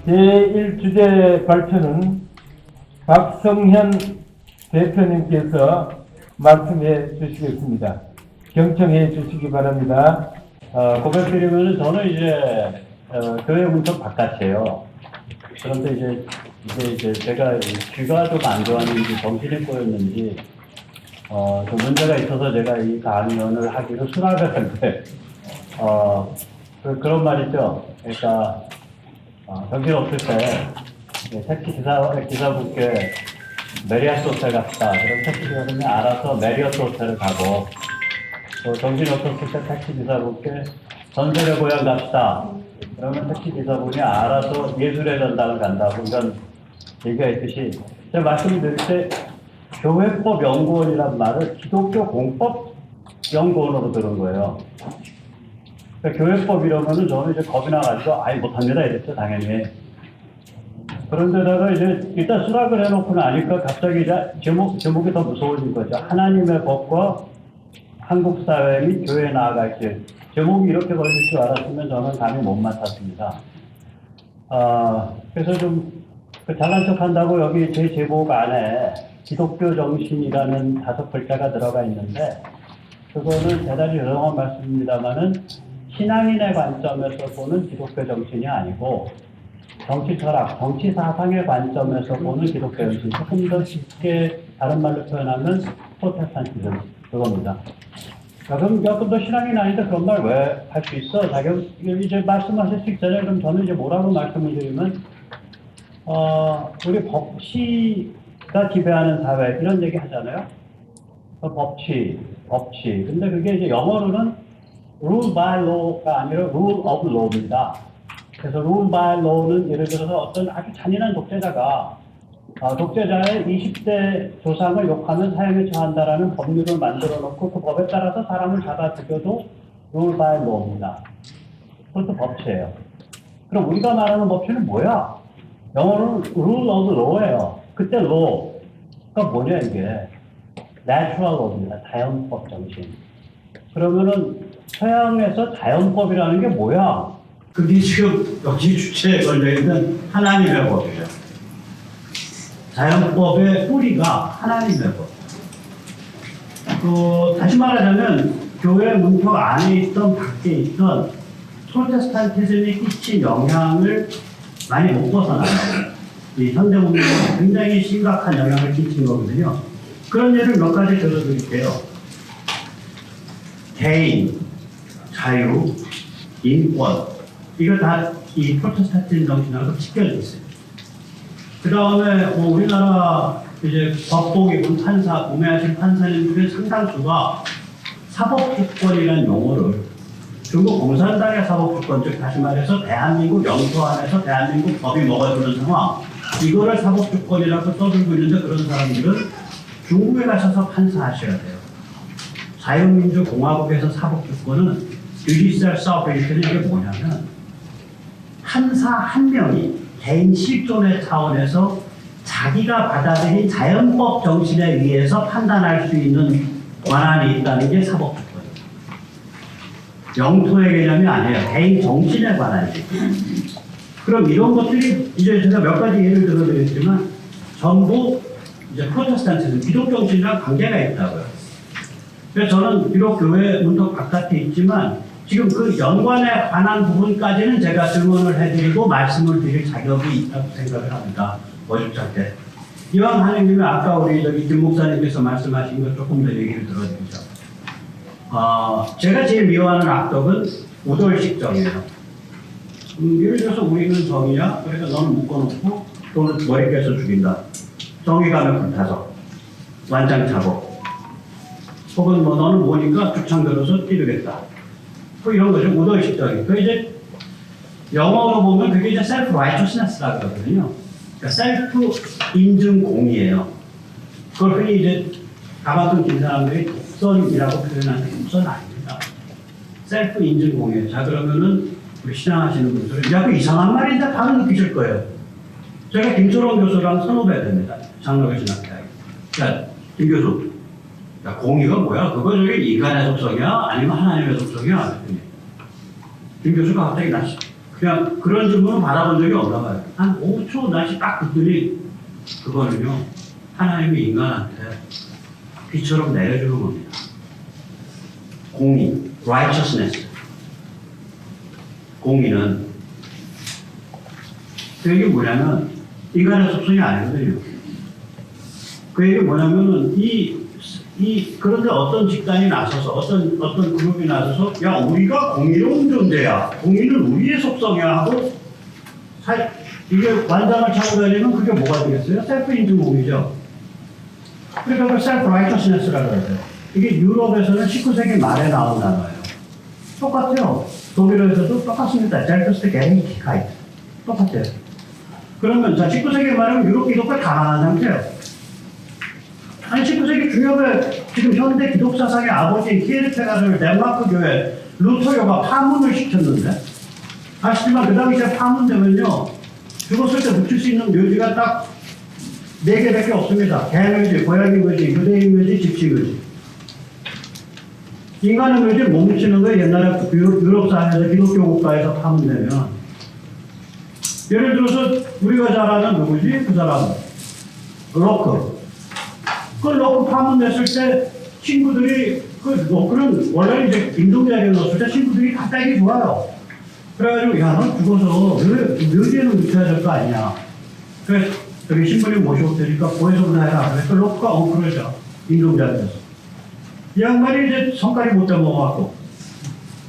제1주제 발표는 박성현 대표님께서 말씀해 주시겠습니다. 경청해 주시기 바랍니다. 고백드리면 저는 이제 교회 문턱 바깥이에요. 그런데 이제 제가 귀가 좀 안 좋았는지 정신이 꼬였는지 좀 문제가 있어서 제가 이 강연을 하기로 수락을 했는데 그런 말이죠. 그러니까 정신 없을 때 택시 기사분께 메리어트 호텔 갑시다. 그럼 택시 기사분이 알아서 메리어트 호텔을 가고 또 정신 없었을 때 택시 기사분께 전설의 고향 갑시다. 그러면 택시 기사분이 알아서 예술의 전당을 간다고 이런 얘기가 있듯이 제가 말씀드릴 때 교회법 연구원이란 말을 기독교 공법 연구원으로 들은 거예요. 그러니까 교회법 이러면은 저는 이제 겁이 나가지고 아예 못합니다 이랬죠 당연히. 그런데다가 이제 일단 수락을 해놓고 나니까 갑자기 이제 제목이 더 무서워진 거죠. 하나님의 법과 한국 사회 및 교회에 나아갈 길. 제목이 이렇게 걸릴 줄 알았으면 저는 감히 못 맡았습니다. 그래서 좀 잘난 척 한다고 여기 제 제목 안에 기독교 정신이라는 5글자가 들어가 있는데 그거는 대단히 죄송한 말씀입니다만은 신앙인의 관점에서 보는 기독교 정신이 아니고 정치 철학, 정치 사상의 관점에서 보는 기독교 정신. 조금 더 쉽게 다른 말로 표현하면 프로테스탄티즘 그겁니다. 그럼 조금 더 신앙인 아닌데 그런 말 왜 할 수 있어? 자기 이제 말씀하실 수 있잖아요. 그럼 저는 이제 뭐라고 말씀을 드리면 우리 법치가 지배하는 사회 이런 얘기 하잖아요. 법치. 근데 그게 이제 영어로는 rule by law가 아니라 rule of law입니다. 그래서 rule by law는 예를 들어서 어떤 아주 잔인한 독재자가 독재자의 20대 조상을 욕하면 사형에 처한다라는 법률을 만들어 놓고 그 법에 따라서 사람을 잡아 죽여도 rule by law입니다. 그것도 법치예요. 그럼 우리가 말하는 법치는 뭐야? 영어로는 rule of law예요. 그때 law가 뭐냐 이게? natural law입니다. 자연법 정신. 그러면은 서양에서 자연법이라는 게 뭐야? 그게 지금 여기 주체에 걸려있는 하나님의 법이에요. 자연법의 뿌리가 하나님의 법. 다시 말하자면 교회 문턱 안에 있던 밖에 있던 프로테스탄티즘이 끼친 영향을 많이 못 벗어나요. 이 현대문명에 굉장히 심각한 영향을 끼친 거거든요. 그런 예를 몇 가지 들어드릴게요. 개인, 자유, 인권 이거 다 이 프로테스탄티즘 정신하고 직결돼 있어요. 그 다음에 우리나라 이제 법복이군 판사, 구매하신 판사님들의 상당수가 사법주권이라는 용어를 중국 공산당의 사법주권, 즉 다시 말해서 대한민국 영토 안에서 대한민국 법이 먹어주는 상황, 이거를 사법주권이라고 써들고 있는데 그런 사람들은 중국에 가셔서 판사하셔야 돼요. 자유민주공화국에서 사법주권은 judicial sovereignty는 이게 뭐냐면 판사 한 명이 개인 실존의 차원에서 자기가 받아들인 자연법 정신에 의해서 판단할 수 있는 권한이 있다는 게 사법주권이에요. 영토의 개념이 아니에요. 개인 정신에 관한이에요. 그럼 이런 것들이 이제 제가 몇 가지 예를 들어드렸지만 전부 이제 프로테스탄티즘, 기독 정신이랑 관계가 있다고요. 그래서 저는 비록 교회 문턱 바깥에 있지만 지금 그 연관에 관한 부분까지는 제가 질문을 해드리고 말씀을 드릴 자격이 있다고 생각을 합니다. 50차 때. 이왕 하느님이 아까 우리 김 목사님께서 말씀하신 것 조금 더 얘기를 들어드리죠. 제가 제일 미워하는 악덕은 우돌식정이에요. 예를 들어서 우리는 정이야. 그래서 너는 묶어놓고 또는 머리 깨서 죽인다. 정이 가면 불타서 완장 잡어. 혹은 너는 뭐니까 죽창 들어서 찌르겠다. 뭐 이런 거죠. 우돌식정이. 그 이제 영어로 보면 그게 이제 self righteousness라고 그러거든요. 그러니까 셀프 인증 공이에요. 그걸 흔히 이제 가만둔 긴 사람들이 독선이라고 표현하는데 독선 아닙니다. 셀프 인증 공이에요. 자 그러면은 우리 신앙하시는 분들은 야 그 이상한 말인데 바로 느끼실 거예요. 제가 김철원 교수랑 선후배 됩니다. 장로교 신학대학. 자 김 교수. 야, 공의가 뭐야? 그거 저기 인간의 속성이야? 아니면 하나님의 속성이야? 김 교수가 갑자기 그냥 그런 질문을 받아본 적이 없나 봐요. 한 5초 날씨 딱 듣더니 그거는요, 하나님이 인간한테 비처럼 내려주는 겁니다. 공의, righteousness. 공의는 그 얘기 뭐냐면 인간의 속성이 아니거든요. 그 얘기 뭐냐면은 그런데 어떤 집단이 나서서 어떤 그룹이 나서서 야 우리가 공의로운 존재야. 공의는 우리의 속성이야 하고 이게 완장을 차고 다니면 그게 뭐가 되겠어요? 셀프 인증공이죠. 그러니까 그걸 셀프 라이터스네스라고 그러죠. 이게 유럽에서는 19세기 말에 나온 단어예요. 똑같아요. 독일어에서도 똑같습니다. 젤프스트 게리티카이트. 똑같아요. 그러면 자 19세기 말하면 유럽 기독교 다 망한 상태예요. 아니 19세기 중엽에 지금 현대 기독 사상의 아버지인 키에르케가르를 덴마크 교회 루터교가 파문을 시켰는데 아시지만 그 당시에 파문되면요 죽었을 때 묻힐 수 있는 묘지가 딱 4개밖에 없습니다. 개묘지, 고양이 묘지, 유대인 묘지, 집시 묘지. 인간의 묘지 못 묻히는 거예요. 옛날에 유럽 사회에서 기독교 국가에서 파문되면 예를 들어서 우리가 잘 아는 누구지? 그 사람 로크. 그 로크 파문됐을 때 친구들이 로크는 원래 이제 인종자리에 넣었을 때 친구들이 갑자기 좋아요. 그래가지고 야 너 죽어서 묘지에는 묻혀야 될 거 아니냐. 그래서 저기 신부님 모시고 되니까 고해성사 해라. 그래서 로크가 그러죠. 인종자리에서. 이 양반이 이제 성깔이 못 잡아먹어갖고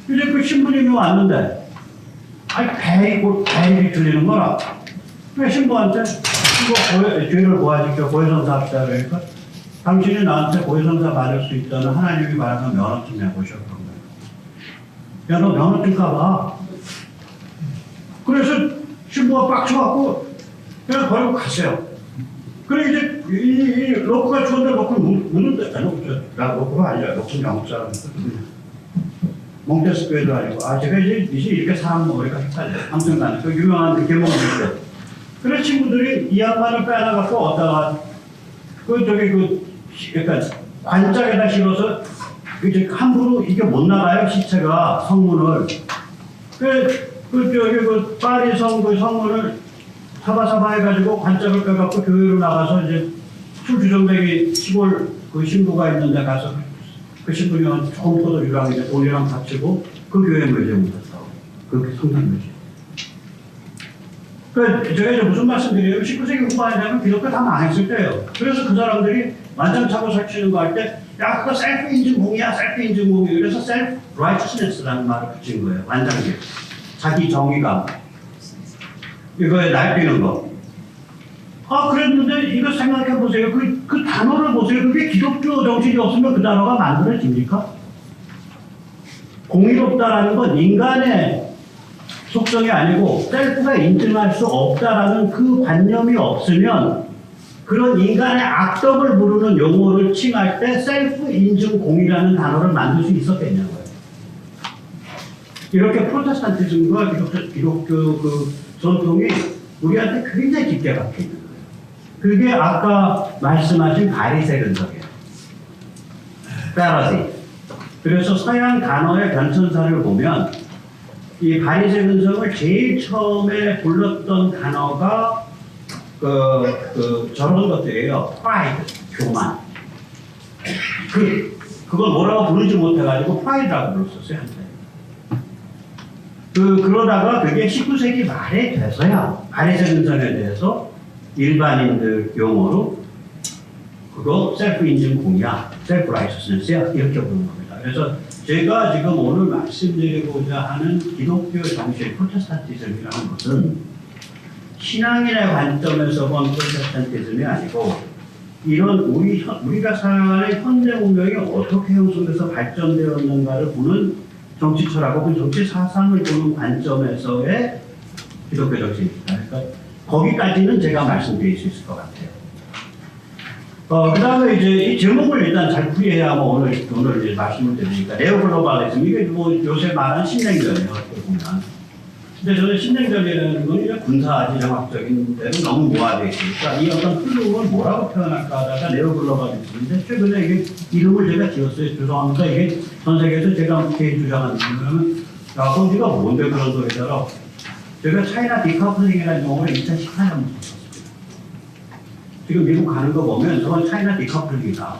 이제 그 신부님이 왔는데 아니 배일이 들리는 거라. 왜 신부한테 죄를 고아지켜 고해성사 합시다 그러니까 당신이 나한테 고해성사 받을 수 있다는 하나님이 말하는 면허증 내보셨던 거예요. 야, 너 면허증 까봐. 그래서 신부가 빡쳐갖고 그냥 버리고 갔어요. 그래 이제 이 로크가 죽었는데 로크는 묻는데 로크가 아니야. 로크는 영국 사람이거든. 몽테스교회도 아니고 제가 이제 이렇게 사람 머리가 헷갈려요. 아무튼 간에 그 유명한 계몽을 했어요. 그래 친구들이 이 양반을 빼놔갖고 어디다가 그러니까 관짝에다 실어서 이제 함부로 이게 못 나가요 시체가 성문을. 그 파리성 그 성문을 사바사바 해가지고 관짝을 빼갖고 교회로 나가서 이제 출주정뱅이 시골 그 신부가 있는데 가서 그 신부님은 조금 포도주랑 이제 돈이랑 바치고 그 교회 묘지에 묻었다고. 그 성당 묘지. 제가 이제 무슨 말씀드려요? 19세기 후반에 되면 기독교 다 망했을 때예요. 그래서 그 사람들이 완장차고 설치는 거 할 때, 야, 그거 셀프 인증공이야, 셀프 인증공이. 그래서 셀프 라이트스네스라는 말을 붙인 거예요. 완장기. 자기 정의감. 이거에 날뛰는 거. 그랬는데 이거 생각해 보세요. 그 단어를 보세요. 그게 기독교 정신이 없으면 그 단어가 만들어집니까? 공의롭다라는 건 인간의 속성이 아니고 셀프가 인증할 수 없다라는 그 관념이 없으면 그런 인간의 악덕을 부르는 용어를 칭할 때 셀프 인증 공이라는 단어를 만들 수 있었겠냐고요. 이렇게 프로테스탄티즘과 기독교 그 전통이 우리한테 굉장히 깊게 박혀 있는 거예요. 그게 아까 말씀하신 바리새 근성이에요. 페라시. 그래서 서양 단어의 변천사를 보면 이 바리새 근성을 제일 처음에 불렀던 단어가 저런 것들이에요. 프라이드, 교만. 그걸 뭐라고 부르지 못해가지고 프라이드라고 불렀었어요, 한때. 그러다가 그게 19세기 말에 돼서야 바리새 근성에 대해서 일반인들 용어로 그거 셀프 인증 공이야, 셀프 라이터스네스야 이렇게 부르는 겁니다. 그래서 제가 지금 오늘 말씀드리고자 하는 기독교 정신 프로테스탄티즘이라는 것은 신앙인의 관점에서 본 프로테스탄티즘이 아니고 이런 우리가 살아가는 현대 문명이 어떻게 형성돼서 발전되었는가를 보는 정치 철학 혹은 정치 사상을 보는 관점에서의 기독교 정신입니다. 그러니까 거기까지는 제가 말씀드릴 수 있을 것 같아요. 그 다음에 이제 이 제목을 일단 잘 풀이해야 오늘 이제 말씀을 드리니까 네오글로벌리즘 이게 뭐 요새 말하는 신냉전이에요. 어떻게 보면. 근데 저는 신냉전이라는 건 이제 군사 지정학적인 데는 너무 모아되어 있으니까 이 어떤 흐름을 뭐라고 표현할까 하다가 네오글로벌리즘인데 최근에 이게 이름을 제가 지었어요. 죄송합니다. 이게 전 세계에서 제가 개인 주장하는 거는 야, 그럼 네가 뭔데 그런 소리더라. 제가 차이나 디커플링이라는 용어를 2014년부터 썼습니다. 지금 미국 가는 거 보면 저건 차이나 디커플링이다.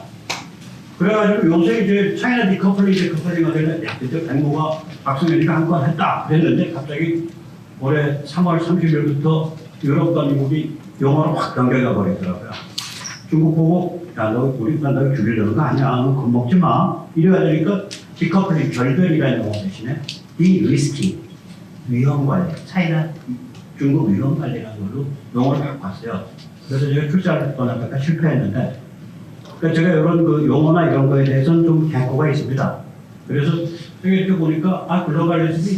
그래가지고 요새 이제 차이나 디커플링, 디커플링 되는 그때 백모가 박승현이가 한 건 했다 그랬는데 갑자기 올해 3월 30일부터 유럽과 미국이 용어로 확 변경해 버리더라고요. 중국 보고 야 너 우리 너 죽이려는 거 아니야? 너 겁먹지 마. 이래야 되니까 디커플링 결별이라는 용어 대신에 디리스킹 위험 관리, 차이나 중국 위험 관리라는 걸로 용어를 바꿨어요. 그래서 제가 출사를 떠나니까 실패했는데, 그러니까 제가 이런 그 용어나 이런 거에 대해서는 좀 개코가 있습니다. 그래서 제가 이렇게 보니까 글로벌리즘이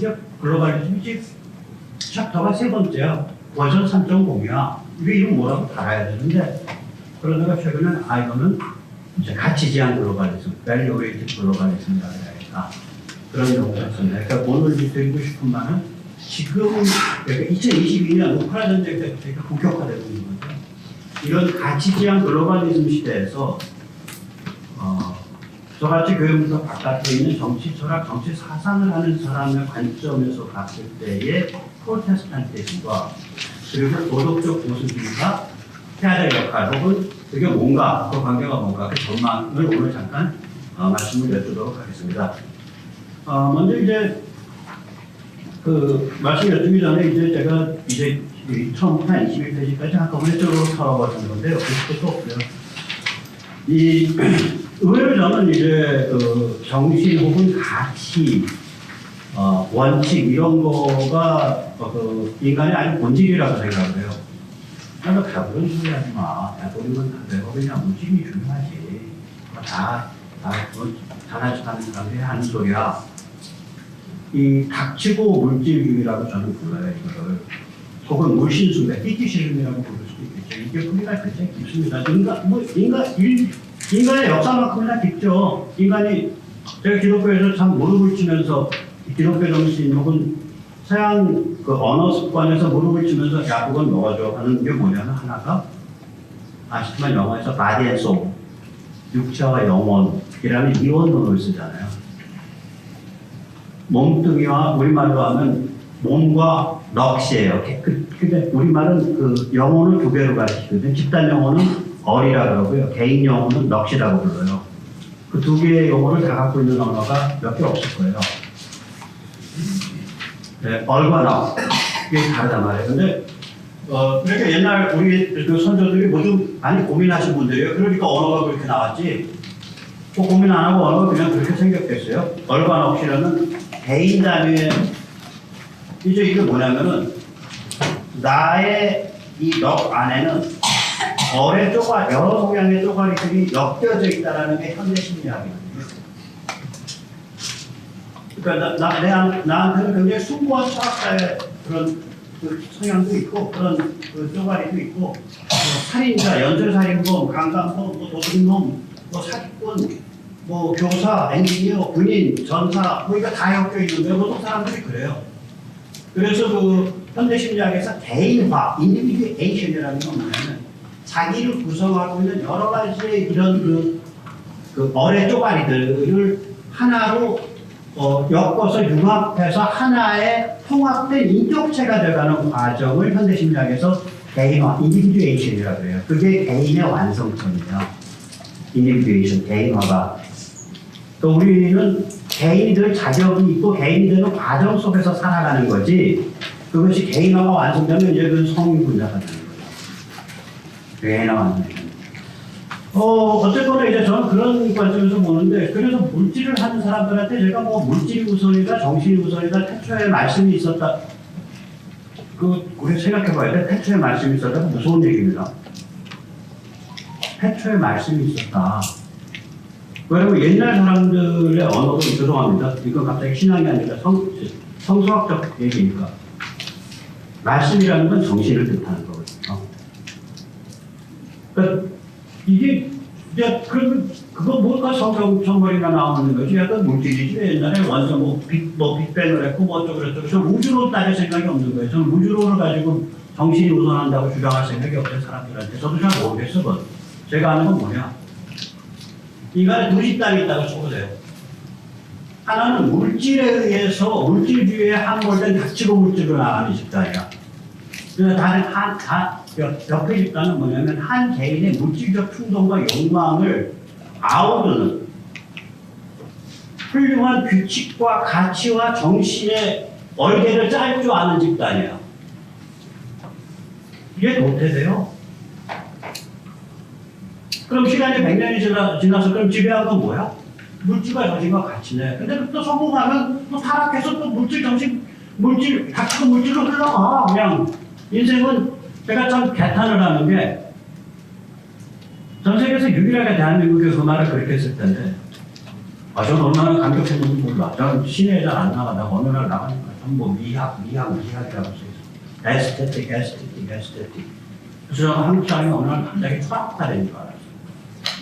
이제 챕터가 세 번째야. 버전 3.0이야. 이게 이름 뭐라고 달아야 되는데, 그러다가 최근에 이거는 이제 가치 지향 글로벌리즘, 밸류 오리엔티드 글로벌리즘이라고 해야겠다. 그런 용어가 있었는데, 그러니까 오늘 드리고 싶은 말은 지금 그러니까 2022년 우크라이나 전쟁 때부터 되게 본격화되고 있는 거죠. 이런 가치 지향 글로벌리즘 시대에서 저같이 교육부터 바깥에 있는 정치 철학, 정치 사상을 하는 사람의 관점에서 봤을 때의 프로테스탄티즘과 그리고 도덕적 보수주의가 해야 될 역할 혹은 그게 뭔가, 그 관계가 뭔가, 그 전망을 오늘 잠깐 말씀을 여쭈도록 하겠습니다. 먼저 이제 그 말씀 여쭈기 전에 이제 제가 이제 처음부터 한 21페이지까지 한꺼번에 쭉 털어봤던 건데요. 그럴 것도 없고요. 의외로 저는 이제 그 정신 혹은 가치, 원칙 이런 거가 그 인간의 아주 본질이라고 생각을 해요. 나도 배부른 소리 하지 마. 배부르면 다 배워. 그냥 움직임이 중요하지. 잘난 척하는 사람들이 하는 소리야. 이 닥치고 물질주의라고 저는 불러요, 이거를. 혹은 물신숭배, 띠띠시름이라고 부를 수도 있겠죠. 이게 뿌리가 굉장히 깊습니다. 인간의 역사만큼이나 깊죠. 인간이, 제가 기독교에서 참 무릎을 치면서, 기독교 정신 혹은 서양 그 언어 습관에서 무릎을 치면서, 야, 그건 먹어줘 하는 게 뭐냐면 하나가, 아시지만 영화에서 바디 앤 소울, 육체와 영혼이라는 이원론을 쓰잖아요. 몸뚱이와 우리말로 하면 몸과 넋이에요. 근데 우리말은 그 영혼을 두 개로 가르치거든요. 집단 영혼은 어리라 그러고요. 개인 영혼은 넋이라고 불러요. 그 두 개의 영혼을 다 갖고 있는 언어가 몇 개 없을 거예요. 네, 얼과 넋. 이게 다르단 말이에요. 근데 그러니까 옛날 우리 그 선조들이 모두 많이 고민하신 분들이에요. 그러니까 언어가 그렇게 나왔지. 뭐 고민 안 하고 언어가 그냥 그렇게 생겼겠어요. 얼과 넋이라는 개인 단위의 이제 이게 뭐냐면은 나의 이 넋 안에는 여러 성향의 쪼가리들이 엮여져 있다라는 게 현대 심리학이거든요. 그러니까 나한테는 굉장히 숭고한 철학자의 그런 그 성향도 있고 그런 그 쪼가리도 있고 살인자, 연쇄살인범, 강간범, 뭐 도둑놈, 뭐 사기꾼, 뭐 교사, 엔지니어, 군인, 전사, 뭐 이거 다 엮여 있는데 보통 사람들이 그래요. 그래서 그 현대 심리학에서 개인화, 인디비듀에이션이라는 건 뭐냐면 자기를 구성하고 있는 여러 가지의 이런 그 어뢰 쪼가리들을 하나로 엮어서 융합해서 하나의 통합된 인격체가 되어가는 과정을 현대 심리학에서 개인화, 인디비듀에이션이라고 해요. 그게 개인의 완성점이에요. 인디비듀에이션, 개인화가. 또 우리는 개인들 자격이 있고 개인들은 과정 속에서 살아가는 거지. 그것이 개인화가 완성되면 이제 그 성인 분자가 되는 거예요. 개인화 완성되면. 어쨌거나 이제 저는 그런 관점에서 보는데, 그래서 물질을 하는 사람들한테 제가 뭐 물질이 우선이다, 정신이 우선이다, 태초에 말씀이 있었다. 우리 생각해봐야 돼. 태초에 말씀이 있었다. 무서운 얘기입니다. 태초에 말씀이 있었다. 왜냐면 옛날 사람들의 언어도 죄송합니다. 이건 갑자기 신앙이 아니라 성서학적 얘기니까. 말씀이라는 건 정신을 뜻하는 거거든요. 그러니까 이게 이제 그거 뭐가 성경이나 나오는 거지? 약간 물질이지. 옛날에 완전 빅뱅을 했고 뭐 어쩌고 저쩌고. 저는 우주로 따질 생각이 없는 거예요. 저는 우주로를 가지고 정신이 우선한다고 주장할 생각이 없는 사람들한테 저도 잘 모르겠어. 제가 아는 건 뭐냐? 인간의 두 집단이 있다고 쳐보세요. 하나는 물질에 의해서 물질주의에 함몰된 닥치고 물질로 나가는 집단이야. 그래서 옆에 집단은 뭐냐면 한 개인의 물질적 충동과 욕망을 아우르는 훌륭한 규칙과 가치와 정신의 얼개를 짤 줄 아는 집단이야. 이게 도태돼요. 그럼 시간이 100년이 지나서 그럼 지배한 건 뭐야? 물질과 정신과 가치네. 근데 또 성공하면 또 타락해서 또 물질, 닥치고 물질로 흘러가. 그냥 인생은 제가 참 개탄을 하는 게 전 세계에서 유일하게 대한민국에서 그 말을 그렇게 했을 텐데 저는 얼마나 감격했는지 몰라. 저는 시내에 잘 안 나가다가 어느 날 나가니까 전부 미학이라고 써있어. 에스테틱. 그래서 저는 한국 사람이 어느 날 갑자기 철학가 된 줄 알았어요.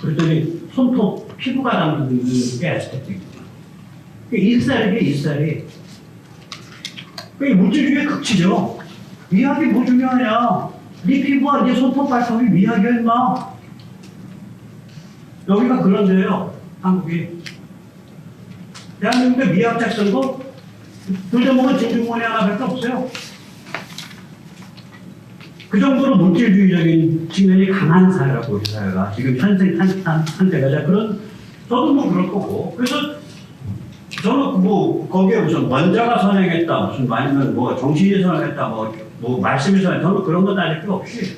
그랬더니 손톱, 피부가 담는 게 에스테틱이구나. 일살이. 그게 물질주의의 극치죠. 미학이 뭐 중요하냐. 네 피부와 네 손톱 발톱이 미학이야, 임마. 여기가 그런데요, 한국이. 대한민국의 미학 작성도 들여먹은 진중권이 하나밖에 없어요. 그 정도로 물질주의적인 측면이 강한 사회라고, 우리 사회가. 지금 현재가. 저도 뭐 그럴 거고. 그래서 저는 뭐, 거기에 무슨 원자가 선행했다, 아니면 뭐 정신이 선행했다, 뭐 말씀이 선행, 저는 그런 거 따질 거 없이.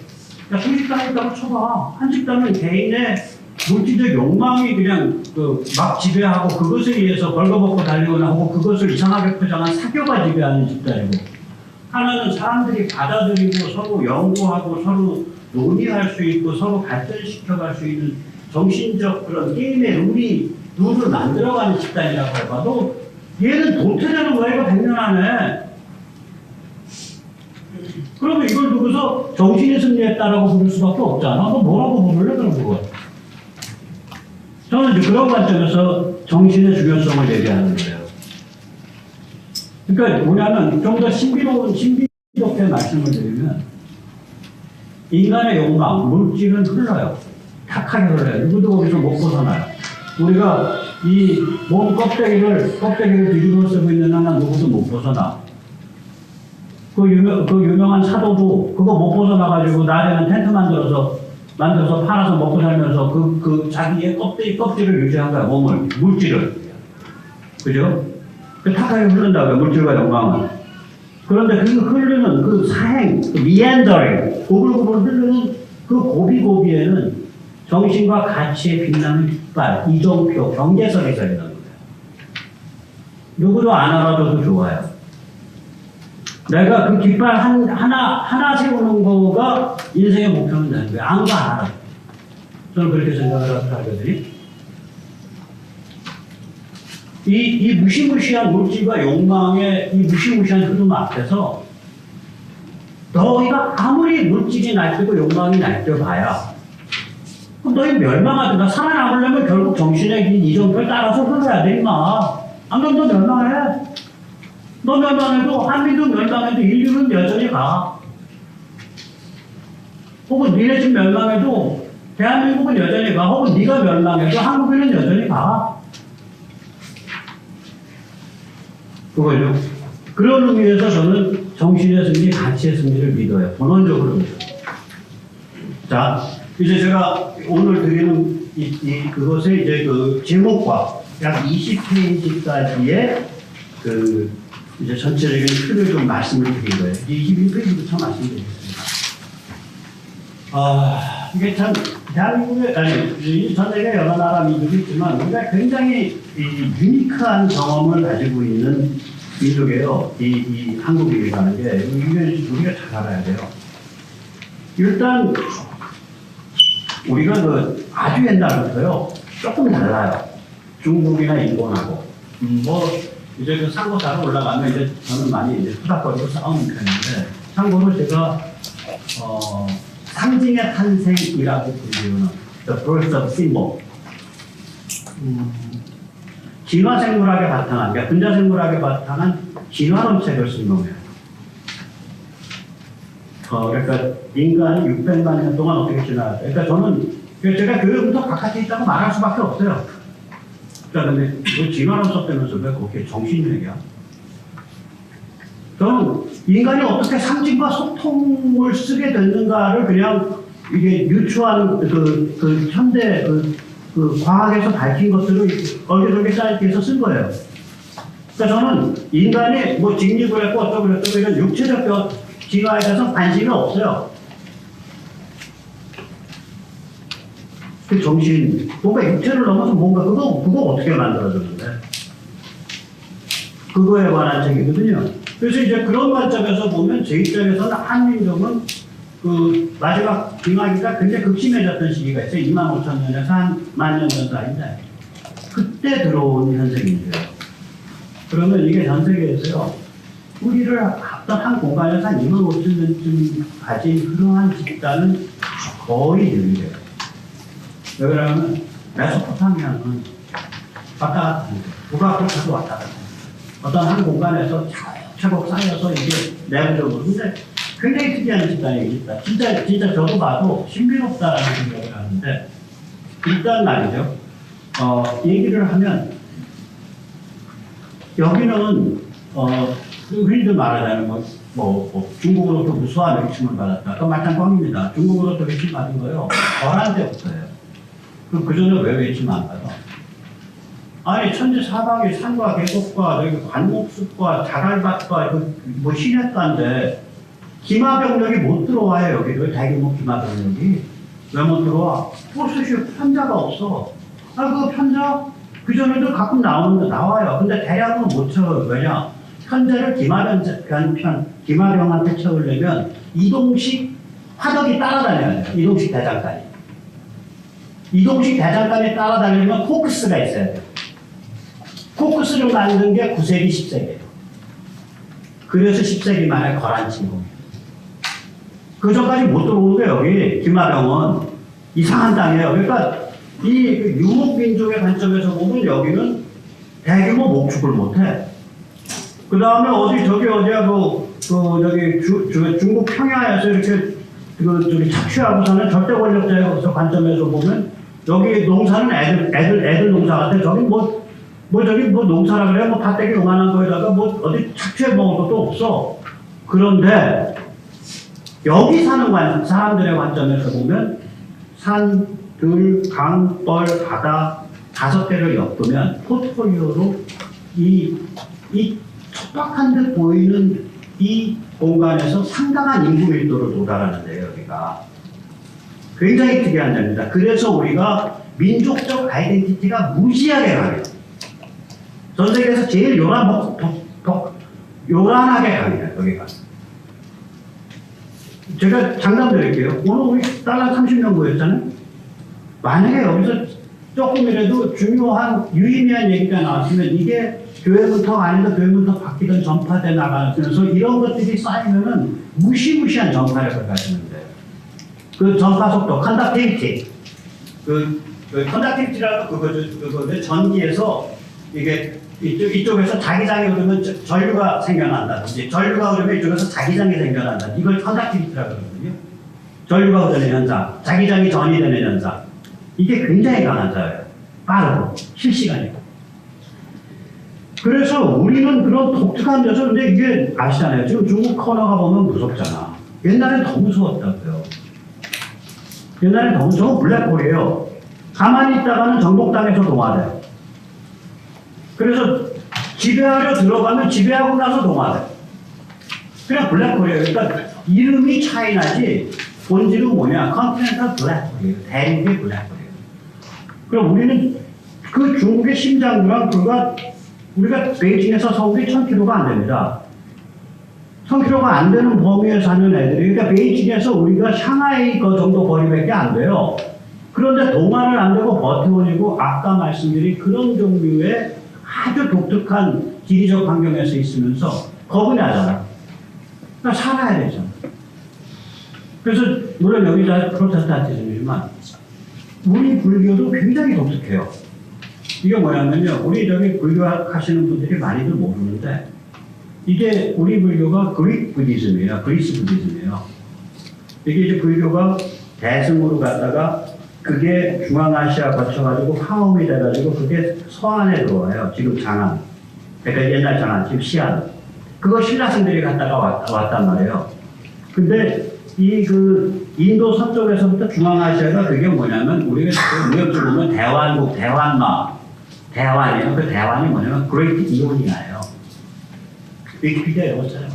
야, 한 집단이 있다고 쳐봐. 한 집단은 개인의 물질적 욕망이 그냥 막 지배하고 그것에 의해서 벌거벗고 달리거나 하고 그것을 이상하게 포장한 사교가 지배하는 집단이고, 하나는 사람들이 받아들이고 서로 연구하고 서로 논의할 수 있고 서로 발전시켜갈 수 있는 정신적 그런 게임의 룰을 만들어가는 집단이라고 해봐도 얘는 도태되는 거야. 이거 100년 안에. 그러면 이걸 두고서 정신이 승리했다라고 부를 수밖에 없잖아. 너 뭐라고 부를래 그런 거? 저는 이제 그런 관점에서 정신의 중요성을 얘기하는 거예요. 그러니까 뭐냐면 좀 더 신비롭게 말씀을 드리면 인간의 욕망, 물질은 흘러요. 탁하게 흘러요. 누구도 거기서 못 벗어나요. 우리가 이 몸 껍데기를 뒤집어 쓰고 있는 한은 누구도 못 벗어나. 그 유명한 사도도 그거 못 벗어나가지고 낮에는 텐트 만들어서 팔아서 먹고 살면서 그 자기의 껍질을 유지한 거야. 물질을. 그죠? 그 탁하게 흐른다고요. 물질과 욕망은. 그런데 그 흐르는 그 사행, 미안더링, 고불고불 흐르는 그 고비고비에는 정신과 가치에 빛나는 깃발, 이정표, 경계선이 서 있는 거예요. 누구도 안 알아줘도 좋아요. 내가 그 깃발 하나 세우는 거가 인생의 목표는 되는 거예요. 아무도 안 알아줘. 저는 그렇게 생각을 하거든요. 이 무시무시한 물질과 욕망의 이 무시무시한 흐름 앞에서 너희가 아무리 물질이 날뛰고 욕망이 날뛰어봐야 그럼 너희 멸망하든가. 살아남으려면 결국 정신의 이정표를 따라서 흘러야 돼, 임마. 안 그럼 너 멸망해. 너 멸망해도, 한민족 멸망해도 인류는 여전히 가. 혹은 니네 집 멸망해도 대한민국은 여전히 가. 혹은 네가 멸망해도 한국인은 여전히 가. 그거죠. 그런 의미에서 저는 정신의 승리, 가치의 승리를 믿어요. 본원적으로 믿어요. 자, 이제 제가 오늘 드리는 그것의 이제 그 제목과 약 20페이지까지의 이제 전체적인 틀을 좀 말씀을 드린 거예요. 21페이지부터 말씀드리겠습니다. 이게 참, 대한민국의, 전 세계 여러 나라 민족이 있지만, 우리가 굉장히 유니크한 경험을 가지고 있는 민족이에요. 이 한국인이라는 게. 이게 우리가 잘 알아야 돼요. 일단, 우리가 아주 옛날부터요, 조금 달라요. 중국이나 일본하고. 이제 그 상고사로 올라가면 이제 저는 많이 이제 투닥거리고 싸우는 편인데, 참고로 제가, 상징의 탄생이라고 부르는 The Birth of Symbol. 진화생물학에 바탕한, 그러니까 분자생물학에 바탕한 진화론 책을 쓴 놈이에요. 그러니까 인간이 600만 년 동안 어떻게 진화할까? 그러니까 제가 교육부터 바깥에 있다고 말할 수밖에 없어요. 그다음에 너 진화론 썼다면서 왜 그렇게 정신력이야? 저는 인간이 어떻게 상징과 소통을 쓰게 됐는가를 그냥 이게 유추한 그 현대 그 과학에서 밝힌 것들을 얼개설개 사이트에서 쓴 거예요. 그러니까 저는 인간이 뭐 직립을 했고 어쩌고 이런 육체적 진화에 대해서 관심이 없어요. 그 정신, 뭔가 육체를 넘어서 뭔가 그거 어떻게 만들어졌는데? 그거에 관한 책이거든요. 그래서 이제 그런 관점에서 보면 제 입장에서는 한민족은 그 마지막 빙하기가 굉장히 극심해졌던 시기가 있어요. 25,000년에서 한 10,000년 전 사이인데 그때 들어온 현생인데요. 그러면 이게 전 세계에서요. 우리를 어떤 한 공간에서 한 25,000년쯤 가진 그러한 집단은 거의 유일해요. 왜 그러냐면 메소포타미아는 왔다 갔다 하는 거예요. 북아프리카도 왔다 갔다 하는 거예요. 어떤 한 공간에서 차곡차곡 쌓여서 이게 내부적으로 근데 굉장히 특이한 집단이 있다. 진짜 저도 봐도 신비롭다라는 생각을 하는데 일단 말이죠. 얘기를 하면 여기는 흔히들 말하자면 중국으로부터 무수한 외침을 받았다. 그 말참 뻥입니다. 중국으로부터 외침 받은 거요. 거란 데부터예요. 그 전에 왜 외침 안 받아? 아니 천지사방이 산과 계곡과 여기 관목숲과 자갈밭과 뭐 시냇가인데 기마병력이 못 들어와요. 여기 대규모 기마병력이 왜 못 들어와? 포스쇼 편자가 없어. 그 편자 그 전에도 가끔 나와요. 근데 대량은 못 채워요. 왜냐? 편자를 기마병한테 채우려면 이동식 화덕이 따라다녀야 돼요. 이동식 대장간이. 이동식 대장간이 따라다니려면 코크스가 있어야 돼요. 코크스를 만든 게 9세기, 10세기예요. 그래서 10세기 말에 거란 침공이에요. 그 전까지 못 들어오는 게 여기 기마병은 이상한 땅이에요. 그러니까 이 유목민족의 관점에서 보면 여기는 대규모 목축을 못해. 그 다음에 어디야 중국 평야에서 이렇게 저기 착취하고서는 절대 권력자의 관점에서 보면 여기 농사는 애들 농사 같아. 저기 저기 농사라 그래요. 밭대기 요만한 거에다가 어디 착취해 먹을 것도 없어. 그런데 여기 사는 사람들의 관점에서 보면 산, 들, 강, 뻘, 바다 5개를 엮으면 포트폴리오로 이 척박한 듯 보이는 이 공간에서 상당한 인구 밀도를 도달하는데요, 여기가. 굉장히 특이한 데입니다. 그래서 우리가 민족적 아이덴티티가 무지하게 강해요. 전 세계에서 제일 요란하게 강해요, 여기가. 제가 장담 드릴게요. 오늘 우리 달러 30년 구했잖아요. 만약에 여기서 조금이라도 중요한 유의미한 얘기가 나왔으면 이게 교회 문턱 아니다 교회 문턱 바뀌던 전파돼 나가면서 이런 것들이 쌓이면은 무시무시한 전파력을 가지는데 그 전파 속도 컨덕티비티 컨덕티비티라고 그거죠. 전기에서 이게 이쪽에서 자기장이 흐르면 전류가 생겨난다든지 전류가 흐르면 이쪽에서 자기장이 생겨난다. 이걸 컨덕티비티라고 그러거든요. 전류가 흐르는 현상, 자기장이 전이 되는 현상. 이게 굉장히 강한 자예요. 빠르고 실시간이고. 그래서 우리는 그런 독특한 여서 근데 이게 아시잖아요. 지금 중국 코너가 보면 무섭잖아. 옛날엔 더 무서웠다고요. 옛날엔 더 무서워. 블랙홀이에요. 가만히 있다가는 정복당해서 동화돼요. 그래서 지배하려 들어가면 지배하고 나서 동화돼요. 그냥 블랙홀이에요. 그러니까 이름이 차이나지 본질은 뭐냐? 컨티넨탈 블랙홀이에요. 대륙의 블랙홀이에요. 그럼 우리는 그 중국의 심장부랑 우리가 베이징에서 서울이 1000km가 안 됩니다. 1000km가 안 되는 범위에 사는 애들이, 그러니까 베이징에서 우리가 샹하이 그 정도 거리밖에 안 돼요. 그런데 동화를 안 되고 버텨오고 아까 말씀드린 그런 종류의 아주 독특한 지리적 환경에서 있으면서 겁이 나잖아. 그러니까 살아야 되잖아. 그래서 물론 여기 다 프로테스탄티즘이지만 우리 불교도 굉장히 독특해요. 이게 뭐냐면요. 우리 저기 불교 하시는 분들이 많이들 모르는데 이게 우리 불교가 그리스 부디즘이에요. 이게 이제 불교가 대승으로 갔다가 그게 중앙아시아 거쳐가지고 화엄이 돼가지고 그게 서안에 들어와요. 지금 장안. 그러니까 옛날 장안, 지금 시안. 그거 신라승들이 갔다가 왔단 말이에요. 근데 이 그 인도 서쪽에서부터 중앙아시아가 그게 뭐냐면 우리가 무역적으로 보면 대환국, 대환마, 대환이에요. 그 대환이 뭐냐면 그레이트 이오니아예요. 위키피디아에 넣었어요.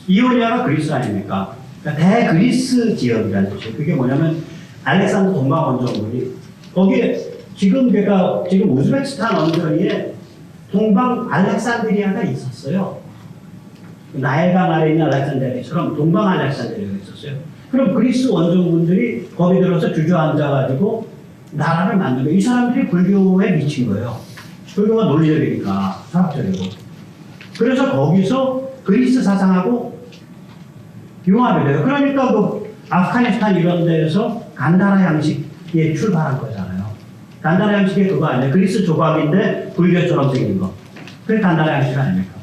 이오니아가 그리스 아닙니까? 그러니까 대그리스 지역이라는 뜻이에요. 그게 뭐냐면 알렉산더 동방원정군이 거기에 지금 우즈베키스탄 언저리에 동방 알렉산드리아가 있었어요. 나일강 아래 있는 알렉산드리아처럼 동방 알렉산드리아가 있었어요. 그럼 그리스 원정군들이 거기 들어서 주저앉아가지고 나라를 만든 거예요. 이 사람들이 불교에 미친 거예요. 불교가 논리적이니까, 철학적이고. 그래서 거기서 그리스 사상하고 융합이 돼요. 그러니까 뭐 아프가니스탄 이런 데에서 간다라 양식에 출발한 거잖아요. 간다라 양식이 그거 아니에요. 그리스 조각인데 불교처럼 생긴 거. 그게 간다라 양식 아닙니까?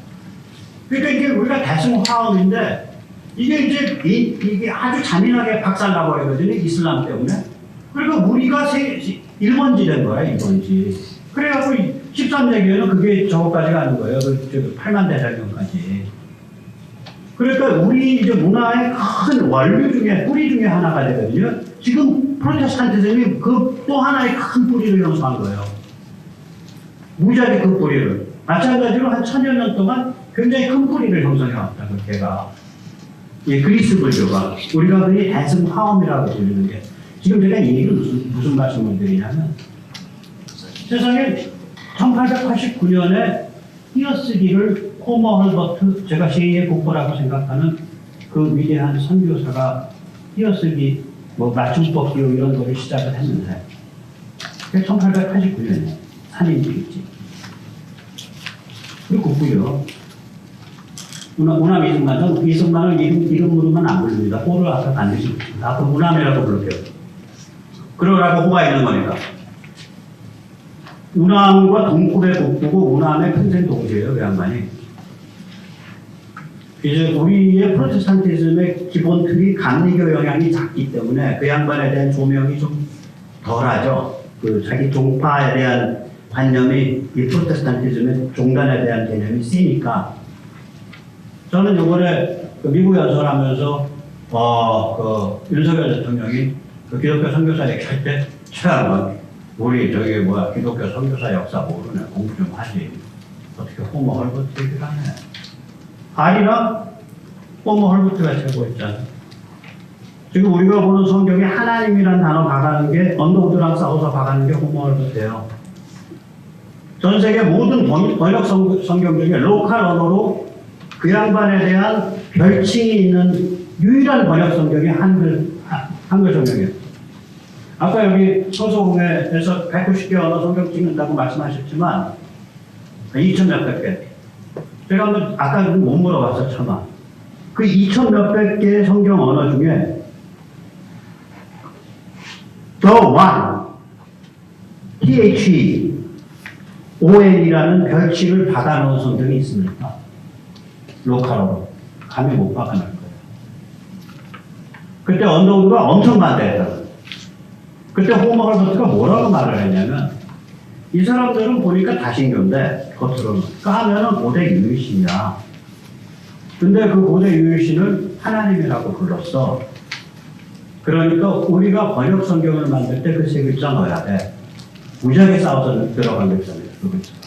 그러니까 이게 우리가 대승화음인데 이게 이제 이게 아주 잔인하게 박살나버리거든요. 이슬람 때문에. 그러니까 우리가 일본지 된 거야, 일본지. 그래갖고 13세기에는 그게 저거까지 가는 거예요. 그 8만 대장경까지. 그러니까 우리 이제 문화의 큰 원류 중에, 뿌리 중에 하나가 되거든요. 지금 프로테스탄티즘이 그 또 하나의 큰 뿌리를 형성한 거예요. 무지하게 그 뿌리를. 마찬가지로 한 1000여 년 동안 굉장히 큰 뿌리를 형성해왔다, 그 개가. 예, 그리스 불교가. 우리가 흔히 대승화엄이라고 부르는 게. 지금 제가 이 얘기를 무슨 말씀을 드리냐면, 세상에 1889년에 띄어쓰기를 호머 헐버트, 제가 제2의 국보라고 생각하는 그 위대한 선교사가 띄어쓰기, 뭐 맞춤법 기호 이런 거를 시작을 했는데, 그게 1889년에 산인들이지. 그리고 국부요. 우남 이승만, 이승만을 이름으로만 안 부릅니다. 호를 아까 반드시 부릅니다. 앞으로 우남이라고 부를게요. 그러라고 호가 있는 거니까. 우남과 동급의 국부고 우남의 평생 동지예요, 그 양반이. 이제 우리의 프로테스탄티즘의 기본 틀이 감리교 영향이 작기 때문에 그 양반에 대한 조명이 좀 덜하죠. 그 자기 종파에 대한 관념이 이 프로테스탄티즘의 종단에 대한 개념이 세니까. 저는 이번에 그 미국 연설하면서 그 윤석열 대통령이 그 기독교 선교사 얘기할 때 참 우리 기독교 선교사 역사 모르네, 공부 좀 하지. 어떻게 호모 헐버트 얘기를 하네. 아니라 호모 헐버트가 최고였잖아. 지금 우리가 보는 성경에 하나님이라는 단어 박아는 게 언더우드랑 싸워서 박아는 게 호모 헐버트예요. 전 세계 모든 번역 성경 중에 로컬 언어로 그 양반에 대한 별칭이 있는 유일한 번역 성경이 한글 성경이에요. 아까 여기 소소공회에서 190개 언어 성경 찍는다고 말씀하셨지만 2천 몇백 개. 제가 한번 아까 못 물어봤어, 차마. 그 2천 몇백 개의 성경 언어 중에 The One, THON이라는 별칭을 받아놓은 성경이 있습니까? 로컬어로. 감히 못 박아낼 거예요. 그때 언더우드가 엄청 반대했다고. 그때 호머 헐버트가 뭐라고 말을 했냐면, 이 사람들은 보니까 다신교인데, 겉으로는. 까면은 고대 유일신이야. 근데 그 고대 유일신을 하나님이라고 불렀어. 그러니까 우리가 번역 성경을 만들 때 그 세 글자 넣어야 돼. 무지하게 싸워서 들어간 글자입니다. 그 글자가.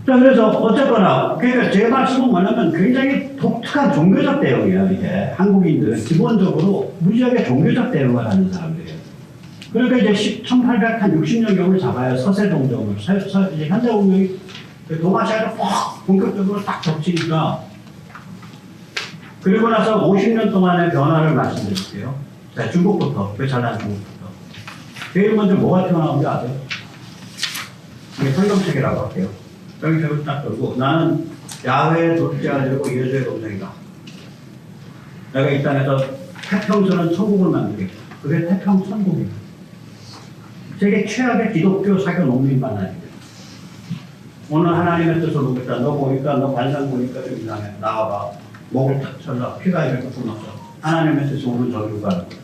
자, 그래서 어쨌거나, 그러니까 제 말씀은 뭐냐면 굉장히 독특한 종교적 대응이에요, 이게. 한국인들은 기본적으로 무지하게 종교적 대응을 하는 사람들이에요. 그러니까 이제 1860년경을 잡아요, 서세동정을. 이제 현대운명이 동아시아를 확 본격적으로 딱 덮치니까. 그리고 나서 50년 동안의 변화를 말씀드릴게요. 자, 중국부터, 그 잘난 중국부터. 제일 먼저 뭐가 튀어나온지 아세요? 이게 성경책이라고 할게요. 성경책을 딱 들고, 나는 야훼의 둘째 아들이고 예수의 동생이다. 내가 이 땅에서 태평스러운 천국을 만들겠다. 그게 태평천국이다. 세계 최악의 기독교 사교 농민 반란입니다. 오늘 하나님의 뜻을 보겠다. 너 보니까, 너 관상 보니까 좀 이상해. 나와봐. 목을 탁 잘라. 피가 이렇게 끊었어. 하나님의 뜻이 오늘 저기로 가는 거야.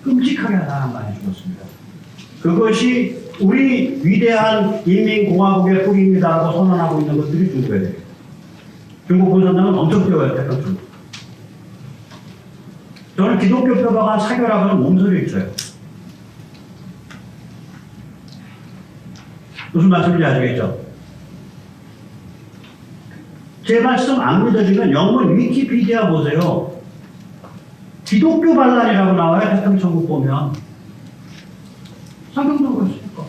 끔찍하게 사람 많이 죽었습니다. 그것이 우리 위대한 인민공화국의 뿌리입니다라고 선언하고 있는 것들이 중국에 대해요. 중국 공산당은 엄청 뛰어요, 태평 중국. 저는 기독교 표방한 사교라고는 몸소리를 쳐요. 무슨 말씀인지 아시겠죠? 제 말씀 안 믿어지면 영문 위키피디아 보세요. 기독교 반란이라고 나와요, 태평천국 보면. 성경도 그렇습니까?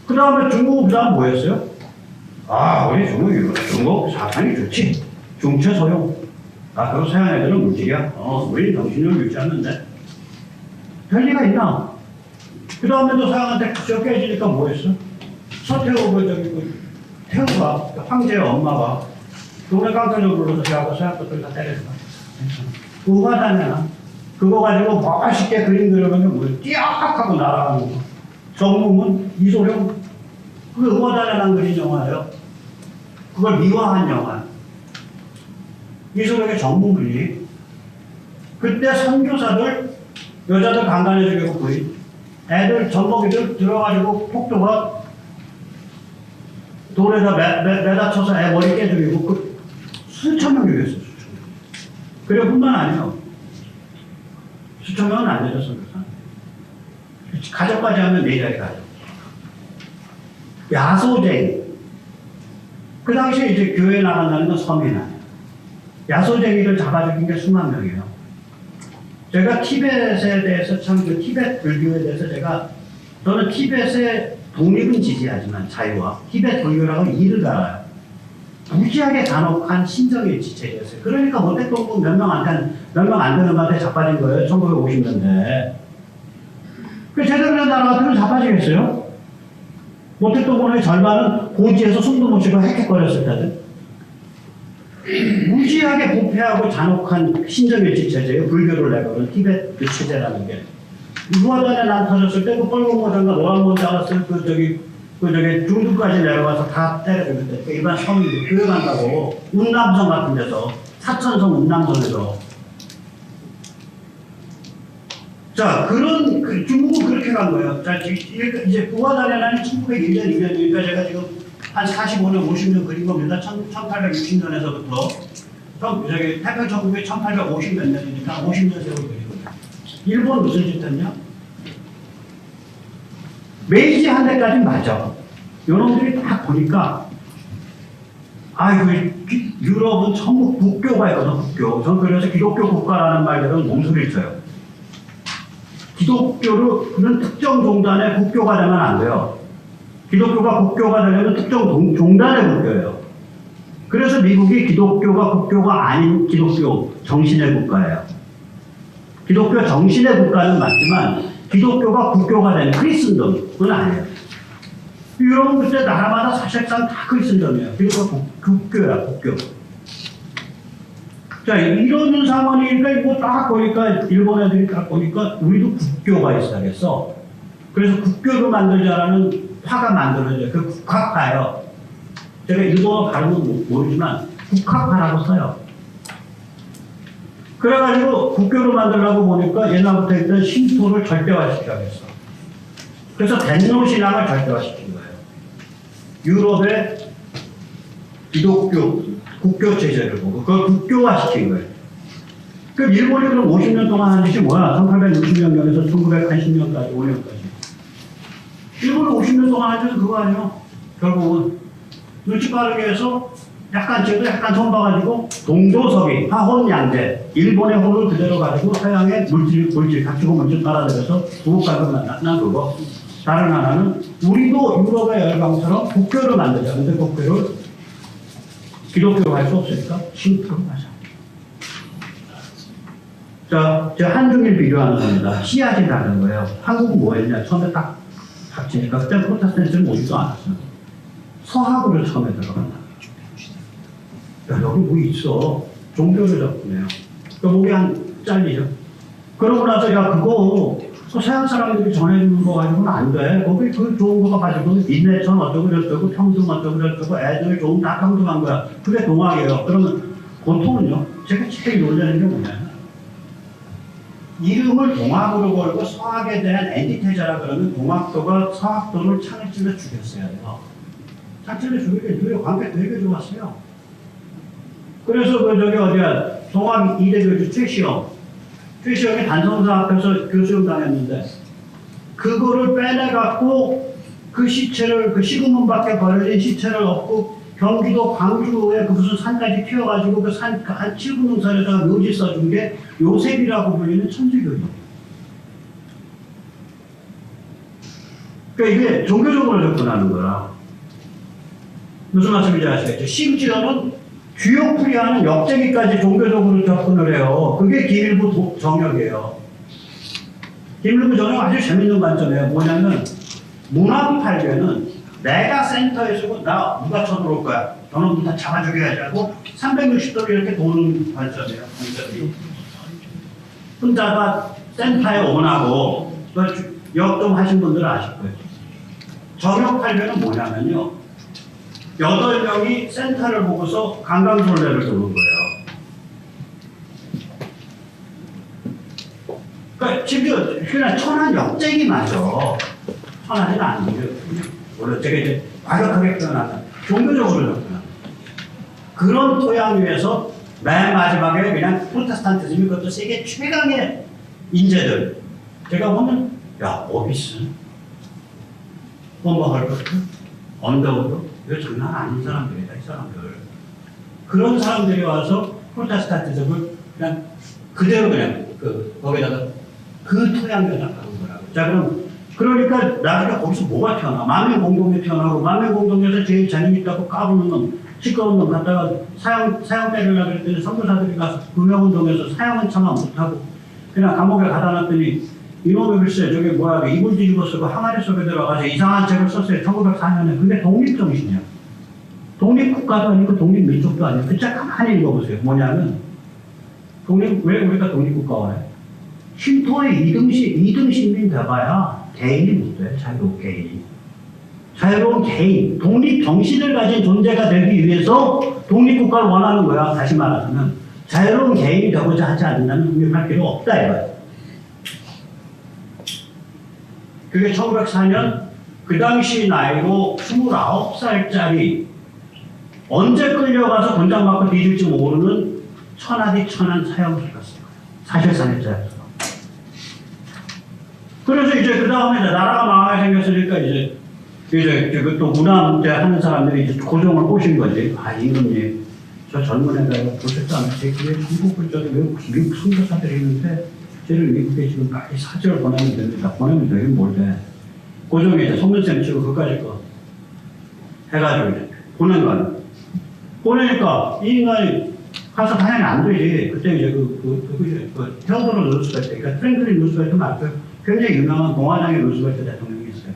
그 다음에 중국 그 다음 뭐였어요? 아, 우리 중국 사상이 좋지. 중체 소용. 아, 그리고 서양 애들은 물질이야. 우리 정신을 잃지 않는데. 별 리가 있나? 그 다음에도 서양한테 저 깨지니까 뭐 했어? 서태후 태후가, 황제의 엄마가 동네 깡통을 불러서 저하고 서양 것들 다 때렸어. 우화다냐? 그거 가지고 멋있게 그림 그려놓으면 뭐 띠악 하고 날아가는 거. 정무문 이소룡 그 우화다냐는 그린 영화예요. 그걸 미화한 영화. 이소룡의 정무문이 그때 선교사들 여자들 간간히 죽이고 부인 애들 젖먹이들 들어가지고 폭도가 돌에다 매다 쳐서 애 머리 깨죽이고 그 수천 명 죽였어요. 수천 명. 그리고 뿐만 아니에요. 수천 명은 안 되죠, 선교사. 가족까지 하면 4자리 가족. 야소쟁이. 그 당시에 이제 교회 나간다는 건 서민 아니에요. 야소쟁이를 잡아 죽인 게 수만 명이에요. 제가 티벳에 대해서 참 그 티벳 불교에 대해서 저는 티벳의 독립은 지지하지만 자유와 티벳 불교라고 이를 갈아요. 무지하게 간혹한 신정의 지체였어요. 그러니까 모택동국 몇 명 안 되는 것한테 자빠진 거예요. 1950년대. 그 제대로 된 나라 같으면 자빠지겠어요? 모택동국의 절반은 고지에서 숨도 못 쉬고 헥헥거렸을 텐데. 무지하게 부패하고 잔혹한 신정의 지체제예요. 불교를 내거는 티벳 그 체제라는 게. 무화단에 난 터졌을 때 그 빨간 모자인가 노란 모자 알았을 그 저기 중두까지 내려가서 다 때려주는데 그 일반 서민들 교회 간다고 운남성 같은 데서 사천성 운남성에서 자 그런 중국은 그렇게 간 거예요. 자 이제 무화단에 난 1901년 2년이니까 제가 지금 한 45년 50년 그린 겁니다. 1860년에서부터 태평천국이 1850 몇 년이니까 50년 세월 그린 겁니다. 일본 무슨 짓 했냐? 메이지 한 대까지 맞아. 요놈들이 딱 보니까 유럽은 전부 국교가 있거든, 국교. 전 그래서 기독교 국가라는 말대로 몸소리를 쳐요. 기독교는 특정 종단의 국교가 되면 안 돼요. 기독교가 국교가 되려면 특정 종단의 국교예요. 그래서 미국이 기독교가 국교가 아닌 기독교 정신의 국가예요. 기독교 정신의 국가는 맞지만 기독교가 국교가 되는 크리스천덤 그건 아니에요. 유럽은 그때 나라마다 사실상 다 크리스천덤이에요. 그리고 국교야, 국교. 자, 이런 상황이니까 이거 딱 보니까 일본 애들이 딱 보니까 우리도 국교가 있어야겠어. 그래서 국교를 만들자라는 파가 만들어져요. 그 국학파예요. 제가 일본어 발음은 모르지만 국학파라고 써요. 그래가지고 국교를 만들려고 보니까 옛날부터 있던 신토를 절대화시켜야겠어. 그래서 덴노 신앙을 절대화시킨 거예요. 유럽의 기독교 국교 체제를 보고 그걸 국교화시킨 거예요. 그럼 일본이 그럼 50년 동안 한 짓이 뭐야? 1860년경에서 1980년까지 5년까지. 일본은 50년 동안 한 짓은 그거 아니에요? 결국은 눈치 빠르게 해서 약간 쟤도 약간 손 봐가지고 동조섭이 화혼양제 일본의 혼을 그대로 가지고 서양의 물질 갖추고 물질 빨아들여서 부국가를 만난 그거. 다른 하나는 우리도 유럽의 열강처럼 국교를 만들자. 근데 국교를 기독교로 할 수 없으니까 신토로 하자. 자, 제가 한중일 비교하는 겁니다. 씨앗이 다른 거예요. 한국은 뭐 했냐? 처음에 딱 닥치니까 그때 프로테스탄트는 오지도 않았어요. 서학으로 처음에 들어간다. 야, 여기 뭐 있어. 종교를 접근해요. 그 목이 한 잘리죠. 그러고 나서, 야, 그거, 서양 사람들이 전해주는 거 가지고는 안 돼. 거기 그 좋은 거가 가지고 인내천 어쩌고 저쩌고 평등 어쩌고 저쩌고 애들 좋은 다 평등한 거야. 그게 동학이에요. 그러면 보통은요, 제가 제일 놀라는 게 뭐냐면, 이름을 동학으로 걸고 서학에 대한 엔티테자라 그러면 동학도가 서학도를 창을 찔러 죽였어야 돼요. 창 찔러 죽이게 둘이 관계 되게 좋았어요. 그래서 그 저기 어디야 동학 이대 교주 최시영이 단성사 앞에서 교수형 당했는데 그거를 빼내갖고 그 시체를 그 시금문 밖에 버려진 시체를 얻고 경기도 광주에 그 무슨 산까지 튀어가지고 그 산 한 7분 동산에다가 묘지 써준 게 요셉이라고 불리는 천주교예요. 그러니까 이게 종교적으로 접근하는 거라. 무슨 말씀인지 아시겠죠? 심지어는 주역풀이하는 역쟁이까지 종교적으로 접근을 해요. 그게 김일부 정역이에요. 김일부 정역 아주 재밌는 관점이에요. 뭐냐면 문화팔배는 내가 센터에 서고 나 누가 쳐들어올 거야. 너는 다 잡아 죽여야지 하고 360도로 이렇게 도는 관점이에요. 관점이. 혼자가 센터에 원하고 역동하신 분들은 아실 거예요. 정역팔배는 뭐냐면요. 8명이 센터를 보고서 강강술래를 도는 거예요. 그러니까 지금 그냥 천한 역쟁이 맞아. 천한이 아니에요. 원래 제가 이제 과격하게 표현하면 종교적으로 접근합니다. 그런 토양 위에서 맨 마지막에 그냥 프로테스탄티즘이 그것도 세계 최강의 인재들. 제가 보면 야 오비스, 헐버트, 언더우드 이거 장난 아닌 사람들이다, 이 사람들. 그런 사람들이 와서 프로테스탄티즘을 그냥 그대로 그냥 거기다가 그 토양에다 가는 거라고. 자, 그러니까 나중에 거기서 뭐가 튀어나와? 만민공동에 튀어나오고, 만민공동에서 제일 재능 있다고 까부는 놈, 시끄러운 놈 갖다가 사형 때리려고 그랬더니 선교사들이 가서 금영운동에서 사형은 참아 못하고, 그냥 감옥에 가다 놨더니 이놈의 글쎄 저게 뭐야 이불 뒤집어 쓰고 항아리 속에 들어가서 이상한 책을 썼어요. 1904년에. 근데 독립정신이야. 독립국가도 아니고 독립민족도 아니고 그 책 가만히 읽어보세요. 뭐냐면 왜 우리가 독립국가화 해? 쉼터의 2등 시민 돼봐야 개인이 못 돼. 자유로운 개인. 자유로운 개인. 독립정신을 가진 존재가 되기 위해서 독립국가를 원하는 거야. 다시 말하자면 자유로운 개인이 되고자 하지 않는다면 독립할 필요 없다 이거야. 그게 1904년 그 당시 나이로 29살짜리 언제 끌려가서 권장 맞고 뒤질지 모르는 천하디 천한 사형을 갔어요. 사실상했잖아요. 그래서 이제 그 다음에 나라가 망하게 생겼으니까 이제 또 문화 문제 하는 사람들이 이제 고종을 꼬신 거지. 아, 이놈이 저 젊은 애가 보셨지 않아요? 제 길에 중국 쪽에 미국 선교사들이 있는데 쟤를 미국에 지금 빨리 사절을 보내면 됩니다. 보내면 되긴 뭘 돼. 고종이 이제 속눈썹 치고 그까짓 거 해가지고 이제 보낸 거야. 보내니까 이 인간이 가서 당연히 안 되지. 그때 이제 테오도르 루스벨트, 그러니까 프랭클린 루스벨트 말고 굉장히 유명한 공화당의 루스벨트 대통령이 있어요.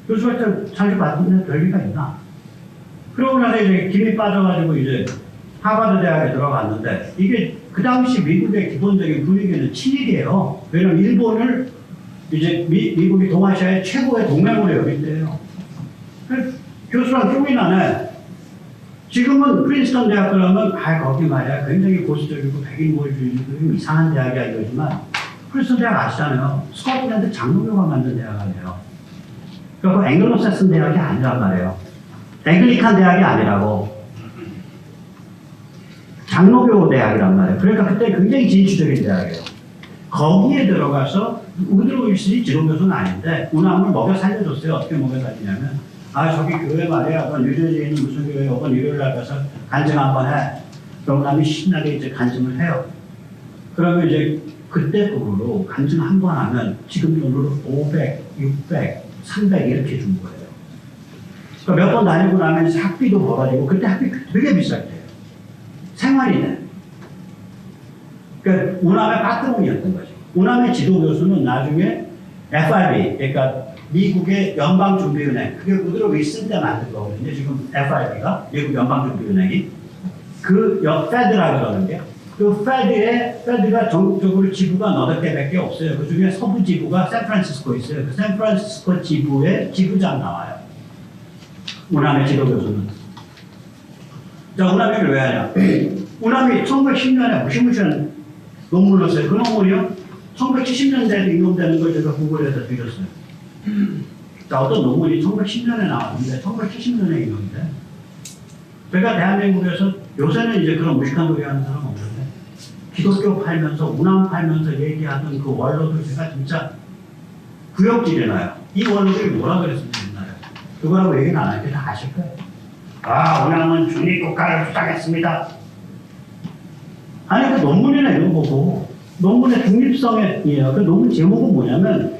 루스벨트 자기 받는 별기가 있나? 그러고 나서 이제 김이 빠져가지고 이제 하버드 대학에 들어갔는데 이게 그 당시 미국의 기본적인 분위기는 친일이에요. 왜냐면 일본을 이제 미국이 동아시아의 최고의 동맹으로 여길 때예요. 교수랑 쪽이 나네. 지금은 프린스턴 대학 그러면 거기 말이야 굉장히 보수적이고 백인보수주의고 이상한 대학이야 이거지만 프린스턴 대학 아시잖아요. 스코틀랜드 장로교가 만든 대학 아니에요. 그리고 앵글로사슨 대학이 아니란 말이에요. 앵글리칸 대학이 아니라고. 장로교 대학이란 말이에요. 그러니까 그때 굉장히 진취적인 대학이에요. 거기에 들어가서 우드로 윌슨이 지도교수는 아닌데 운함을 먹여 살려줬어요. 어떻게 먹여 살리냐면 저기 교회 말이야. 뉴저지에 있는 무슨 교회 오건 일요일 날 가서 간증 한번 해. 그럼 남이 신나게 이제 간증을 해요. 그러면 이제 그때 돈으로 간증 한 번 하면 지금 돈으로 500, 600, 300 이렇게 준 거예요. 그러니까 몇 번 다니고 나면 학비도 벌어지고 그때 학비 되게 비쌀 때예요. 생활이 돼. 그러니까 운함의 빠뜨문이었던 거죠. 운함의 지도교수는 나중에 FRB, 그러니까 미국의 연방준비은행, 그게 우드로 윌슨 때 만든 거거든요. 지금 FRB가 미국 연방준비은행이 그 페드라 그러는 게 그 페드가 전국적으로 지부가 8개밖에 없어요. 그 중에 서부 지부가 샌프란시스코 있어요. 그 샌프란시스코 지부의 지부장 나와요. 운함의 지도교수는. 자, 운함이를 왜 하냐? 운함이 1910년에 무시무시한 논문을 써요. 그 논문이요? 1970년대에 인용되는 걸 제가 구글에서 드렸어요. 자, 어떤 논문이 1910년에 나왔는데 1970년에 인용이 돼. 제가 대한민국에서 요새는 이제 그런 무식한 소리 하는 사람 없는데 기독교 팔면서 운암 팔면서 얘기하던 그 원로들 제가 진짜 구역질해놔요. 이 원로들이 뭐라 그랬습니까? 옛날에. 그거라고 얘기는 안 할게 다 아실 거예요. 아, 운암은 중립국가를 주장했습니다. 아니 그 논문이나 이런 거고 논문의 중립성이에요. 그 논문 제목은 뭐냐면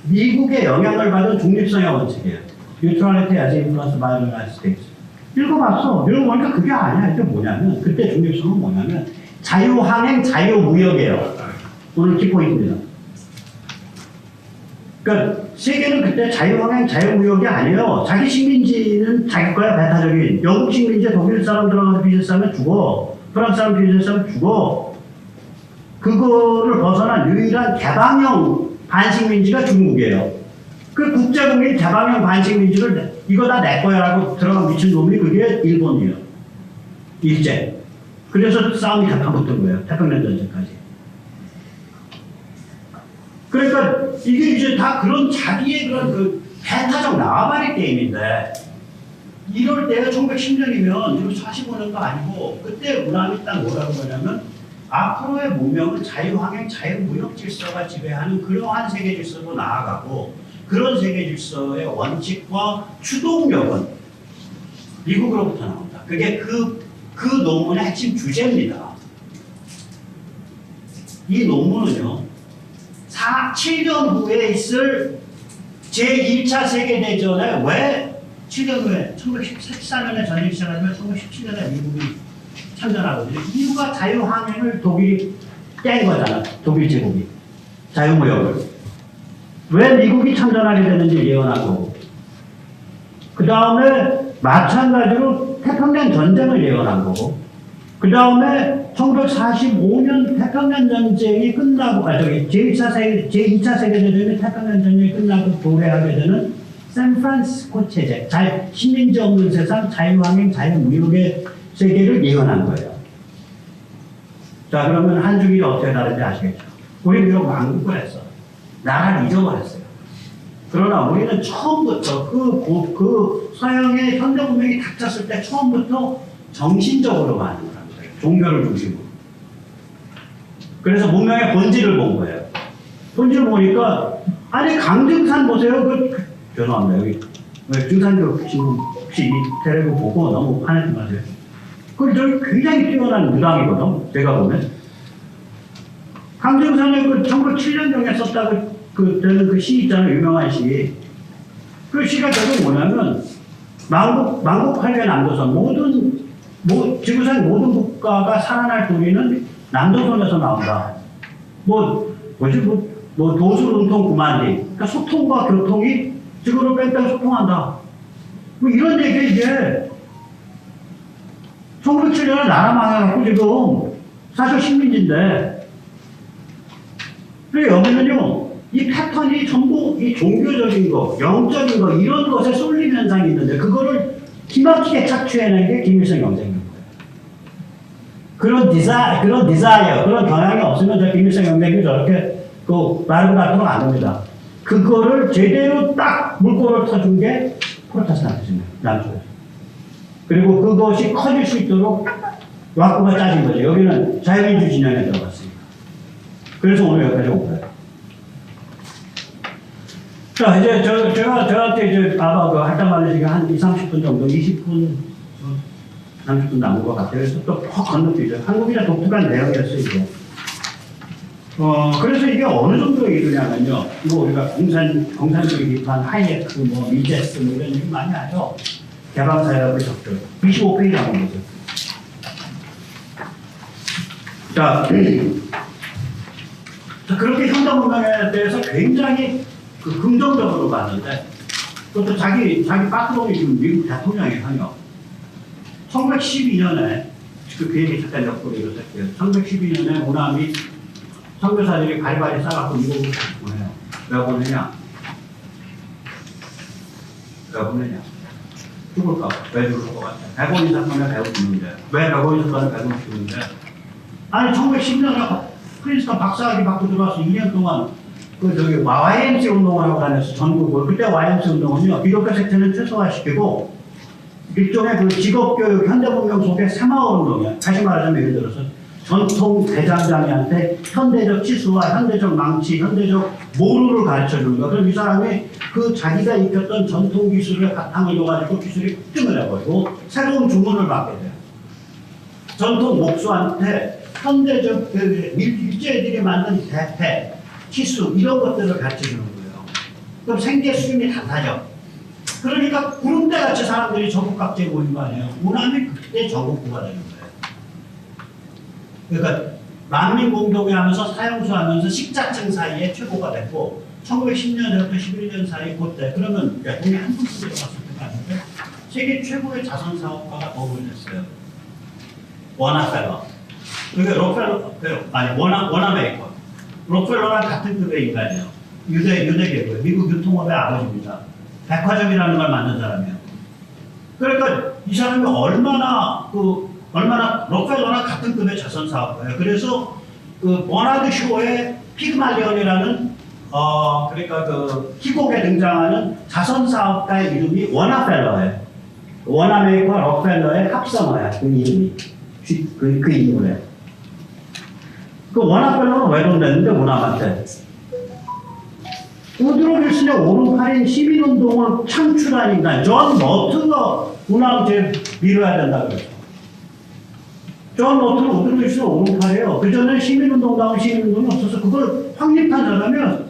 미국의 영향을 받은 중립성의 원칙이에요. Neutrality as influenced by the United States. 읽어봤어. 읽어보니까 그게 아니야. 이게 뭐냐면 그때 중립성은 뭐냐면 자유항행, 자유무역이에요. 오늘 키포인트입니다. 그러니까 세계는 그때 자유항행, 자유무역이 아니에요. 자기 식민지는 자기 거야, 배타적인. 영국 식민지 독일 사람 들어가서 비즈니스 하면 죽어. 프랑스 사람 비즈니스 하면 죽어. 그거를 벗어난 유일한 개방형 반식민지가 중국이에요. 그 국제국민 개방형 반식민지를 이거 다 내 거야 라고 들어간 미친놈이 그게 일본이에요. 일제. 그래서 싸움이 잠깐 붙은 거예요. 태평양 전쟁까지. 그러니까 이게 이제 다 그런 자기의 그런 그 배타적 나와바리 게임인데 이럴 때 1910년이면 지금 45년도 아니고 그때 운암이 딱 뭐라고 하냐면 앞으로의 문명은 자유항행, 자유무역 질서가 지배하는 그러한 세계 질서로 나아가고 그런 세계 질서의 원칙과 추동력은 미국으로부터 나온다. 그게 그 논문의 핵심 주제입니다. 이 논문은요, 7년 후에 있을 제1차 세계대전에 왜 7년 후에 1914년에 전쟁이 시작하지만 1917년에 미국이 참전하거든요. 이유가 자유항행을 독일이 깬 거잖아. 독일 제국이. 자유무역을. 왜 미국이 참전하게 되는지 예언한 거고. 그 다음에 마찬가지로 태평양 전쟁을 예언한 거고. 그 다음에 1945년 태평양 전쟁이 끝나고, 제2차 세계대전이 태평양 전쟁이 끝나고 도래하게 되는 샌프란시스코 체제, 식민지 없는 세상, 자유항행, 자유무역의 세계를 예언한 거예요. 자, 그러면 한중일이 어떻게 다른지 아시겠죠? 우리 비록 망국을 했어. 나라를 잊어버렸어요. 그러나 우리는 처음부터 그 서양의 현대 문명이 닥쳤을 때 처음부터 정신적으로 가는 거라는 거예요. 종교를 중심으로. 그래서 문명의 본질을 본 거예요. 본질을 보니까 아니 강등산 보세요. 죄송합니다. 여기 증산교 지금 혹시 이 테레비 보고 너무 화내지 마세요. 저기 굉장히 뛰어난 무당이거든. 제가 보면 강정산에 1907년경에 썼다고 되는 그 시 있잖아요. 유명한 시. 그 시가 저도 뭐냐면 만국 할배 남도선 지구상 모든 국가가 살아날 도리는 남도선에서 나온다. 도수 운통 구만리. 그러니까 소통과 교통이 지구를 뺑뺑 소통한다. 이런 얘기 이제 1907년에 나라 망해갖고 지금 사실 식민지인데 여기는요 이 패턴이 전부 이 종교적인 거, 영적인 거 이런 것에 쏠림 현상이 있는데 그거를 기막히게 착취해낸 게 김일성 영장인 거예요. 그런 디자이어, 그런 경향이 없으면 저 김일성 영장이 저렇게 말고 닳도록 안 됩니다. 그거를 제대로 딱 물꼬를 터준 게 프로테스탄티즘이에요. 남쪽에서. 그리고 그것이 커질 수 있도록 왁구가 짜진 거죠. 여기는 자유민주 진영에 들어갔으니까. 그래서 오늘 여기까지 온 거예요. 자, 이제 저한테 이제 아마 할당 받는 시간 한 20-30분 정도, 20분, 30분 남은 것 같아요. 그래서 또 퍽 건너뛰죠. 한국이라 독특한 내용이었어요, 이게. 그래서 이게 어느 정도 이르냐면요. 이거 우리가 공산주의 비판, 하이에크, 미제스, 이런 얘기 많이 하죠. 개방사회학의 적절. 25페이지 한번 보세요. 자, 그렇게 현대문명에 대해서 굉장히 긍정적으로 봤는데, 그것도 자기 빠트롱이 지금 미국 대통령이 하며, 1912년에, 그 얘기 잠깐 엮고 이렇게요. 1912년에 운암이 선교사들이 바리바리 싸갖고 미국으로 보내요. 왜 보내냐? 죽을까? 왜 죽을 것 같아? 백원이 사건에 배우 죽는데. 왜 백원이 사건에 배우 죽는데? 아니, 1910년에 프린스턴 박사학위 받고 들어와서 2년 동안 그 저기 YMCA 운동을 하고 다녔어. 전국을. 그때 YMCA 운동은요, 기독교 색채는 최소화시키고 일종의 그 직업교육 현대문명 속의 새마을 운동이야. 다시 말하자면 예를 들어서 전통 대장장이한테 현대적 치수와 현대적 망치, 현대적 모루를 가르쳐 주는 거야. 그럼 이 사람이 그 자기가 익혔던 전통 기술을 바탕을 둬가지고 기술이 획득을 해버리고 새로운 주문을 받게 돼요. 전통 목수한테 현대적 그 일제들이 만든 대패, 치수 이런 것들을 가르쳐 주는 거예요. 그럼 생계 수준이 달라져. 그러니까 구름대 같이 사람들이 전국 각지에 모인 거 아니에요. 우남이 그때 전국구가 되는 거예요. 그러니까 만민 공동회 하면서 사형수하면서 식자층 사이에 최고가 됐고 1910년부터 11년 사이 그때 그러면 돈이 한 푼씩 들어갔을 때가 아닌데 세계 최고의 자선 사업가가 더블 됐어요. 워나펠러. 그러니까 록펠러 아니 워나메이커. 록펠러랑 같은 급의 인간이에요. 유대계고요. 미국 유통업의 아버지입니다. 백화점이라는 걸 만든 사람이에요. 그러니까 이 사람이 얼마나 록펠러랑 같은 급의 자선 사업가예요. 그래서 그 버나드 쇼의 피그말리언이라는 그러니까 그 희곡에 등장하는 자선 사업가의 이름이 워나펠러예요. 워나메이커와 록펠러의 합성어야. 그 이름이 그 이름을 해. 그 워나펠러는 왜 돈 냈는데 우남한테 우드로 윌슨의 오른팔인 시민운동을 창출한 인간 존 머튼가 우남 제 밀어야 된다 그랬어. 존 머튼은 우드로 윌슨의 오른팔이에요. 그 전에 시민운동다운 시민운동이 없어서 그걸 확립한 사람이에요.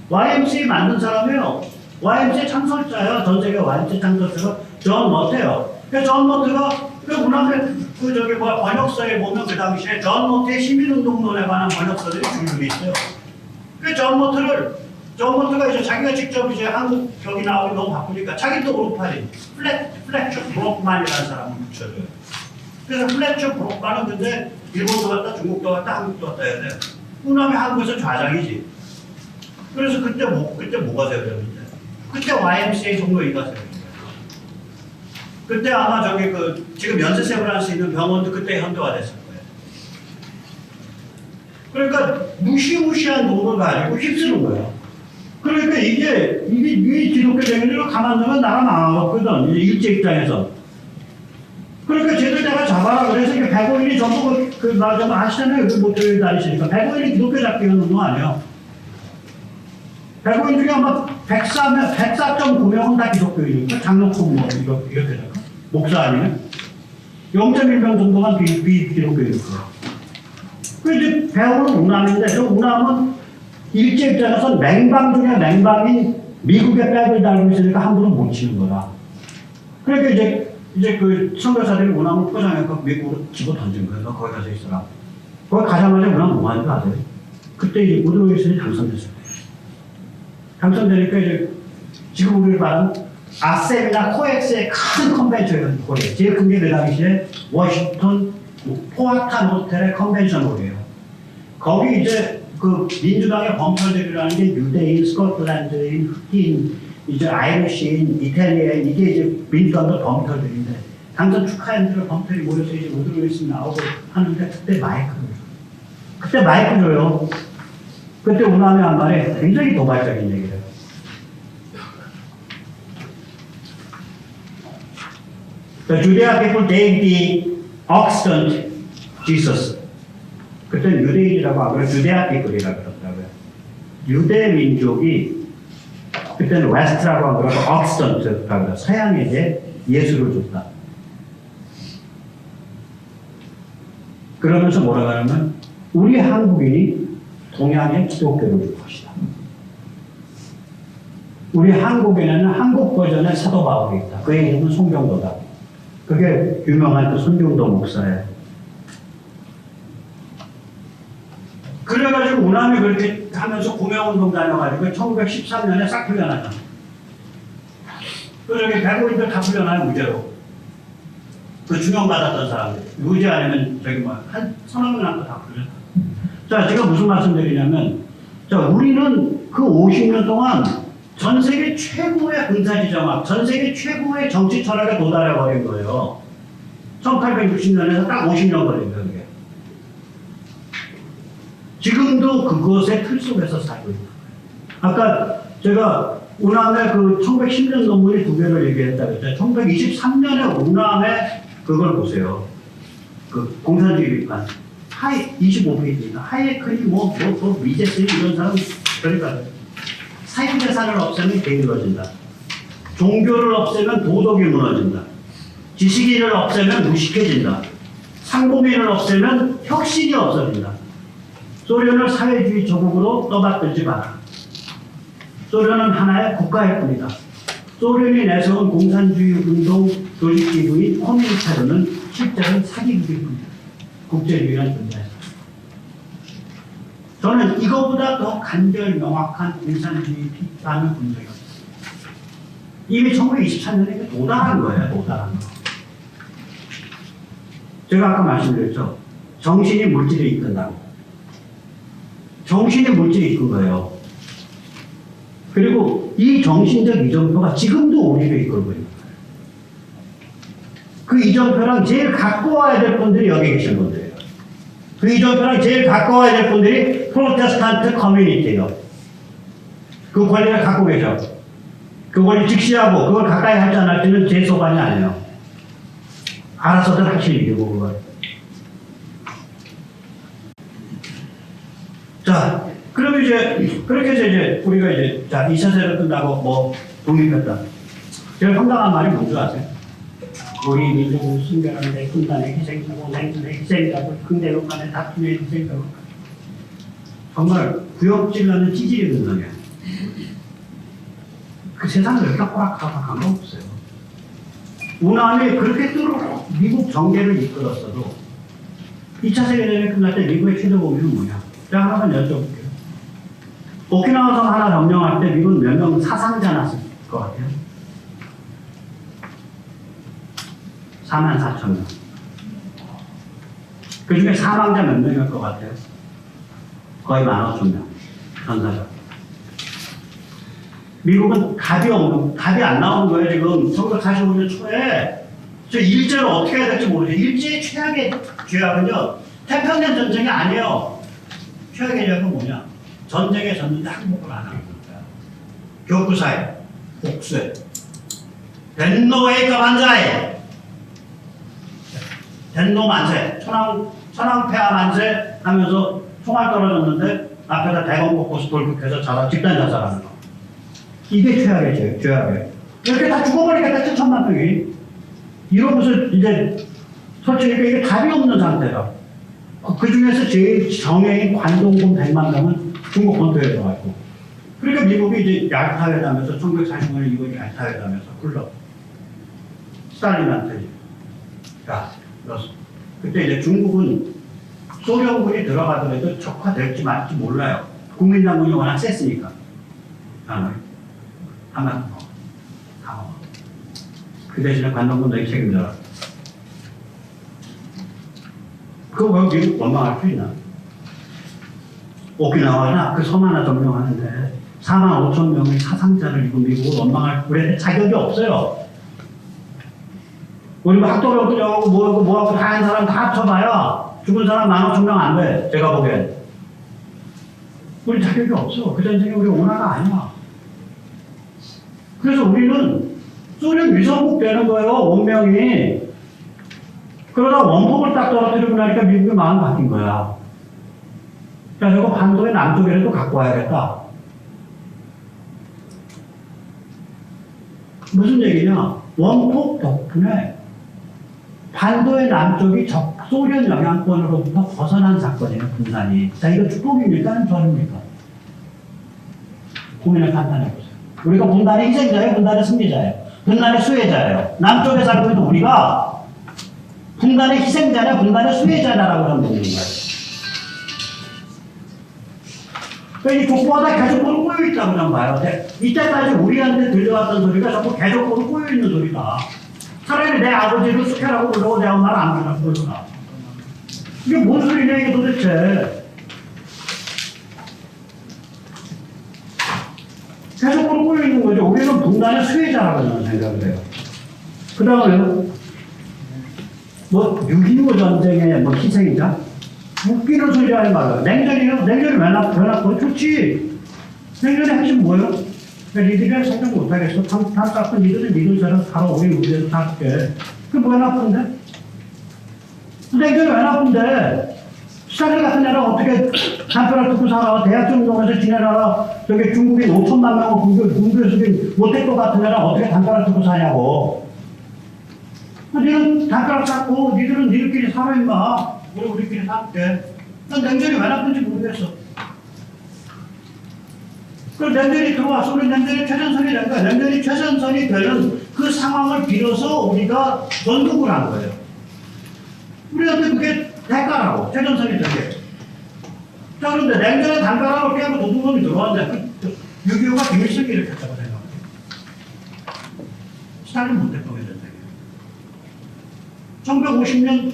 YMCA 만든 사람이에요. YMCA 창설자예요. 전 세계 YMCA 창설자가 존 머트예요. 존 머트가 그 우남의 그 저기 번역서에 보면 그 당시에 존 머트의 시민운동론에 관한 번역서들이 줄줄이 있어요. 그 존 머트가 이제 자기가 직접 이제 한국 여기 나오기 너무 바쁘니까 자기도 오른팔이 플래처 브록만이라는 사람을 붙여줘요. 그래서 플래처 브록만은 근데 일본도 갔다 중국도 갔다 한국도 갔다 해야 돼. 우남이 한국에서 좌장이지. 그래서 그때 뭐가 세워졌는데? 그때 YMCA 종로이가 세워졌어요. 그때 아마 저기 그 지금 연세세브란스 있는 병원도 그때 현대화됐을 거예요. 그러니까 무시무시한 돈을 가지고 휩쓰는 거예요. 그러니까 이게 이 기독교쟁이를 가만두면 나라 망하거든. 이제 일제 입장에서. 그러니까 쟤들 내가 잡아라 그래서 이게 105일이 전부 좀 아시잖아요. 그 모텔 다니시니까 105일이 기독교 잡기 하는 운동 아니에요. 105일 중에 아마 104.9명은 다 기독교인이니까 장로코 뭐 이렇게 될까? 목사 아니면 0.1명 정도만 비기독교인일 거예요. 그 이제 배우는 우남인데 저 우남은 일제 입장에서 맹방 중에 맹방인 미국의 백을 달고 있으니까 함부로 못 치는 거다. 그러니까 이제 그 선교사들이 우남을 포장해서 미국으로 집어 던진 거예요. 너 거기 가서 있어라. 거기 가자마자 우남 뭐 하는 줄 아세요? 그때 이제 우드로 윌슨이 당선됐어요. 당선되니까 이제 지금 우리가 말하는 아셈이나 코엑스의 큰 컨벤션이에요. 제일 큰 게 그 당시에 워싱턴 포아탄 호텔의 컨벤션 홀이에요. 거기 이제 그 민주당의 범퍼들이라는 게 유대인, 스코틀랜드인, 흑인, 이제 아이리시인, 이탈리아인 이게 이제 민주당의 범퍼들인데 당선 축하인들 범퍼들이 모여서 이제 우드로 윌슨 나오고 하는데 그때 마이크 줘요. 그때 우남이 한 말에 굉장히 도발적인 얘기를 해요. The Judea people gave the Oxtant Jesus. 그때는 유대인이라고 하고 주데아 people이라고 그러더라고요. 유대 민족이 그때는 웨스트라고 하고 Oxtant라고 해서 서양에게 예수를 줬다. 그러면서 뭐라고 하냐면 우리 한국인이 동양의 기독교를 줄 것이다. 우리 한국에는 한국 버전의 사도 바울이 있다. 그의 이름은 송병도다. 그게 유명한 그 손경도 목사예요. 그래가지고 우남이 그렇게 하면서 구명운동 다녀가지고 1913년에 싹 풀려나잖아. 그 저기 105인들 다 풀려나요, 무죄로. 그 중형받았던 사람들. 무죄 아니면 저기 한 서너 명 남고 다 풀렸다. 자, 제가 무슨 말씀드리냐면, 자, 우리는 그 50년 동안 전 세계 최고의 군사지정학, 전 세계 최고의 정치 철학에 도달해버린 거예요. 1860년에서 딱 50년 걸린 거예요, 그게. 지금도 그것의 틀 속에서 살고 있다. 아까 제가 우남의 그 1910년 논문이 두 개를 얘기했다고 했잖아요. 1923년에 우남의 그걸 보세요. 그 공산주의 비판. 하이 25페이지입니다. 하이에크니 미제스니 이런 사람 그러니까 사유재산을 없애면 게을러진다. 종교를 없애면 도덕이 무너진다. 지식인을 없애면 무식해진다. 상공인을 없애면 혁신이 없어진다. 소련을 사회주의 조국으로 떠받들지 마라. 소련은 하나의 국가일 뿐이다. 소련이 내세운 공산주의 운동 조직기구인 코민테르는 실제로는 사기국일 뿐이다. 국제주의란 존재다. 저는 이거보다 더 간절 명확한 공산주의 비판을 본 적이 없어요. 이미 1923년에 도달한 거예요. 도달한 거. 제가 아까 말씀드렸죠. 정신이 물질을 이끈다고. 정신이 물질을 이끈 거예요. 그리고 이 정신적 이정표가 지금도 우리를 이끌고 있는 거예요. 그 이정표랑 제일 가까워야 될 분들이 여기 계신 분들이에요. 그 이정표랑 제일 가까워야 될 분들이 프로테스탄트 커뮤니티예요. 그 권리를 갖고 계셔. 그 권리 직시하고 그걸 가까이 하지 않을지는 제 소관이 아니에요. 알아서들 하실 일이고 그걸. 자, 그럼 이제 그렇게 해서 이제 우리가 이제 자 2차 세력 끝나고 뭐 독립했다. 제일 황당한 말이 뭔지 아세요? 우리 민족은 순결한데 군단의 희생자고 냉전의 희생자고 근대국 간의 다툼의 희생자고 정말 구역질나는 찌질이 근성이야. 그 세상을 이렇게 꼬락하고 거 없어요. 우남이 그렇게 뚫어 미국 정계를 이끌었어도 2차 세계대전이 끝날 때 미국의 최저 범위는 뭐냐? 제가 하나만 여쭤볼게요. 오키나와 섬 하나 점령할 때 미국은 몇 명 사상자 났을 것 같아요? 44,000명. 그 중에 사망자 몇 명일 것 같아요? 거의 15,000명. 전사자. 미국은 답이 안 나오는 거예요, 지금. 1945년 초에. 저 일제를 어떻게 해야 될지 모르죠. 일제의 최악의 죄악은요, 태평양 전쟁이 아니에요. 최악의 죄악은 뭐냐? 전쟁에 졌는데 항복을 안 하는 거야. 교쿠사에, 복수에, 덴노웨이카 만자에, 덴노 만세, 천황폐하 만세 하면서 총알 떨어졌는데 앞에다 대검 꽂고서 돌격해서 집단 자살하는 거. 이게 죄악이에요, 죄악이에요. 이렇게 다 죽어버리겠다, 1,000만 명이. 이러면서 이제 솔직히 이게 답이 없는 상태다. 그 중에서 제일 정예인 관동군 100만 명은 중국 본토에 들어가 있고. 그러니까 미국이 이제 얄타회담에서 1945년에 이거 얄타회담에서 굴러. 스탈린한테. 야, 그때 이제 중국은 소련군이 들어가더라도 적화될지 말지 몰라요. 국민당군이 워낙 셌으니까. 하나 더. 그 대신에 관동군 너희 책임져라. 그거 왜 미국 원망할 수 있나? 오키나와나 그 섬 하나 점령하는데 45,000명의 사상자를 입은 미국을 원망할 그래 자격이 없어요. 우리 뭐 학도를 그려고 뭐하고 다 한 사람 다 합쳐봐야 죽은 사람 15,000명 안 돼. 제가 보기엔. 우리 자격이 없어. 그 전쟁이 우리 원화가 아니야. 그래서 우리는 소련 위성국 되는 거예요, 원명이. 그러다 원폭을 딱 떨어뜨리고 나니까 미국의 마음 바뀐 거야. 자, 저거 반도의 남쪽이라도 갖고 와야겠다. 무슨 얘기냐? 원폭 덕분에 반도의 남쪽이 소련 영향권으로부터 벗어난 사건이에요, 분단이. 자, 이거 축복입니까? 아니면 저입니까? 고민을 간단해보세요. 우리가 분단의 희생자예요, 분단의 승리자예요, 분단의 수혜자예요. 남쪽에 살고 있는 우리가 분단의 희생자냐, 분단의 수혜자냐라고 하는 묻는 거예요. 그러니까 이 족보가 계속 꼬여 있다고 그냥 봐요. 이때까지 우리한테 들려왔던 소리가 자꾸 계속 꼬여 있는 소리다. 차라리 내 아버지를 숙회라고 부르고 내 엄마를 안 부르라고 그러구나. 이게 뭔 소리냐, 이게 도대체. 계속 꼬여 있는 거죠. 우리는 분단의 수혜자라고 저는 생각을 해요. 그 다음에요. 뭐, 6.25 전쟁의 뭐 희생자? 웃기는 소리 하지 말라. 냉전이요? 냉전이 왜 놔둬? 좋지. 냉전의 핵심 뭐예요? 니들이 생각 못하겠어. 탐 닦고 니들은 니들처럼 바로 우리 무대에서 닦게. 그게 뭐가 나쁜데? 냉전이 왜 나쁜데? 스타일 같은 애는 어떻게 단편을 듣고 살아? 대학 정도에서 지내라. 저기 중국인 5천만 명을 군교에서 못할 것 같은 애는 어떻게 단편을 듣고 사냐고. 니는 단편을 쌓고 니들은 니들끼리 살아 임마. 우리끼리 살게. 난 냉전이 왜 나쁜지 모르겠어. 그 냉전이 들어와서 우리 냉전이 최전선이 된 거야. 냉전이 최전선이 되는 그 상황을 빌어서 우리가 전국을 한 거예요. 우리한테 그게 대가라고, 최전선이 된 게. 자, 그런데 냉전의 단가락을 깨고 노동범이 들어왔는데, 6.25가 김일성이 일으켰다고 생각해요. 스탈린 못 대통령이 된다. 1950년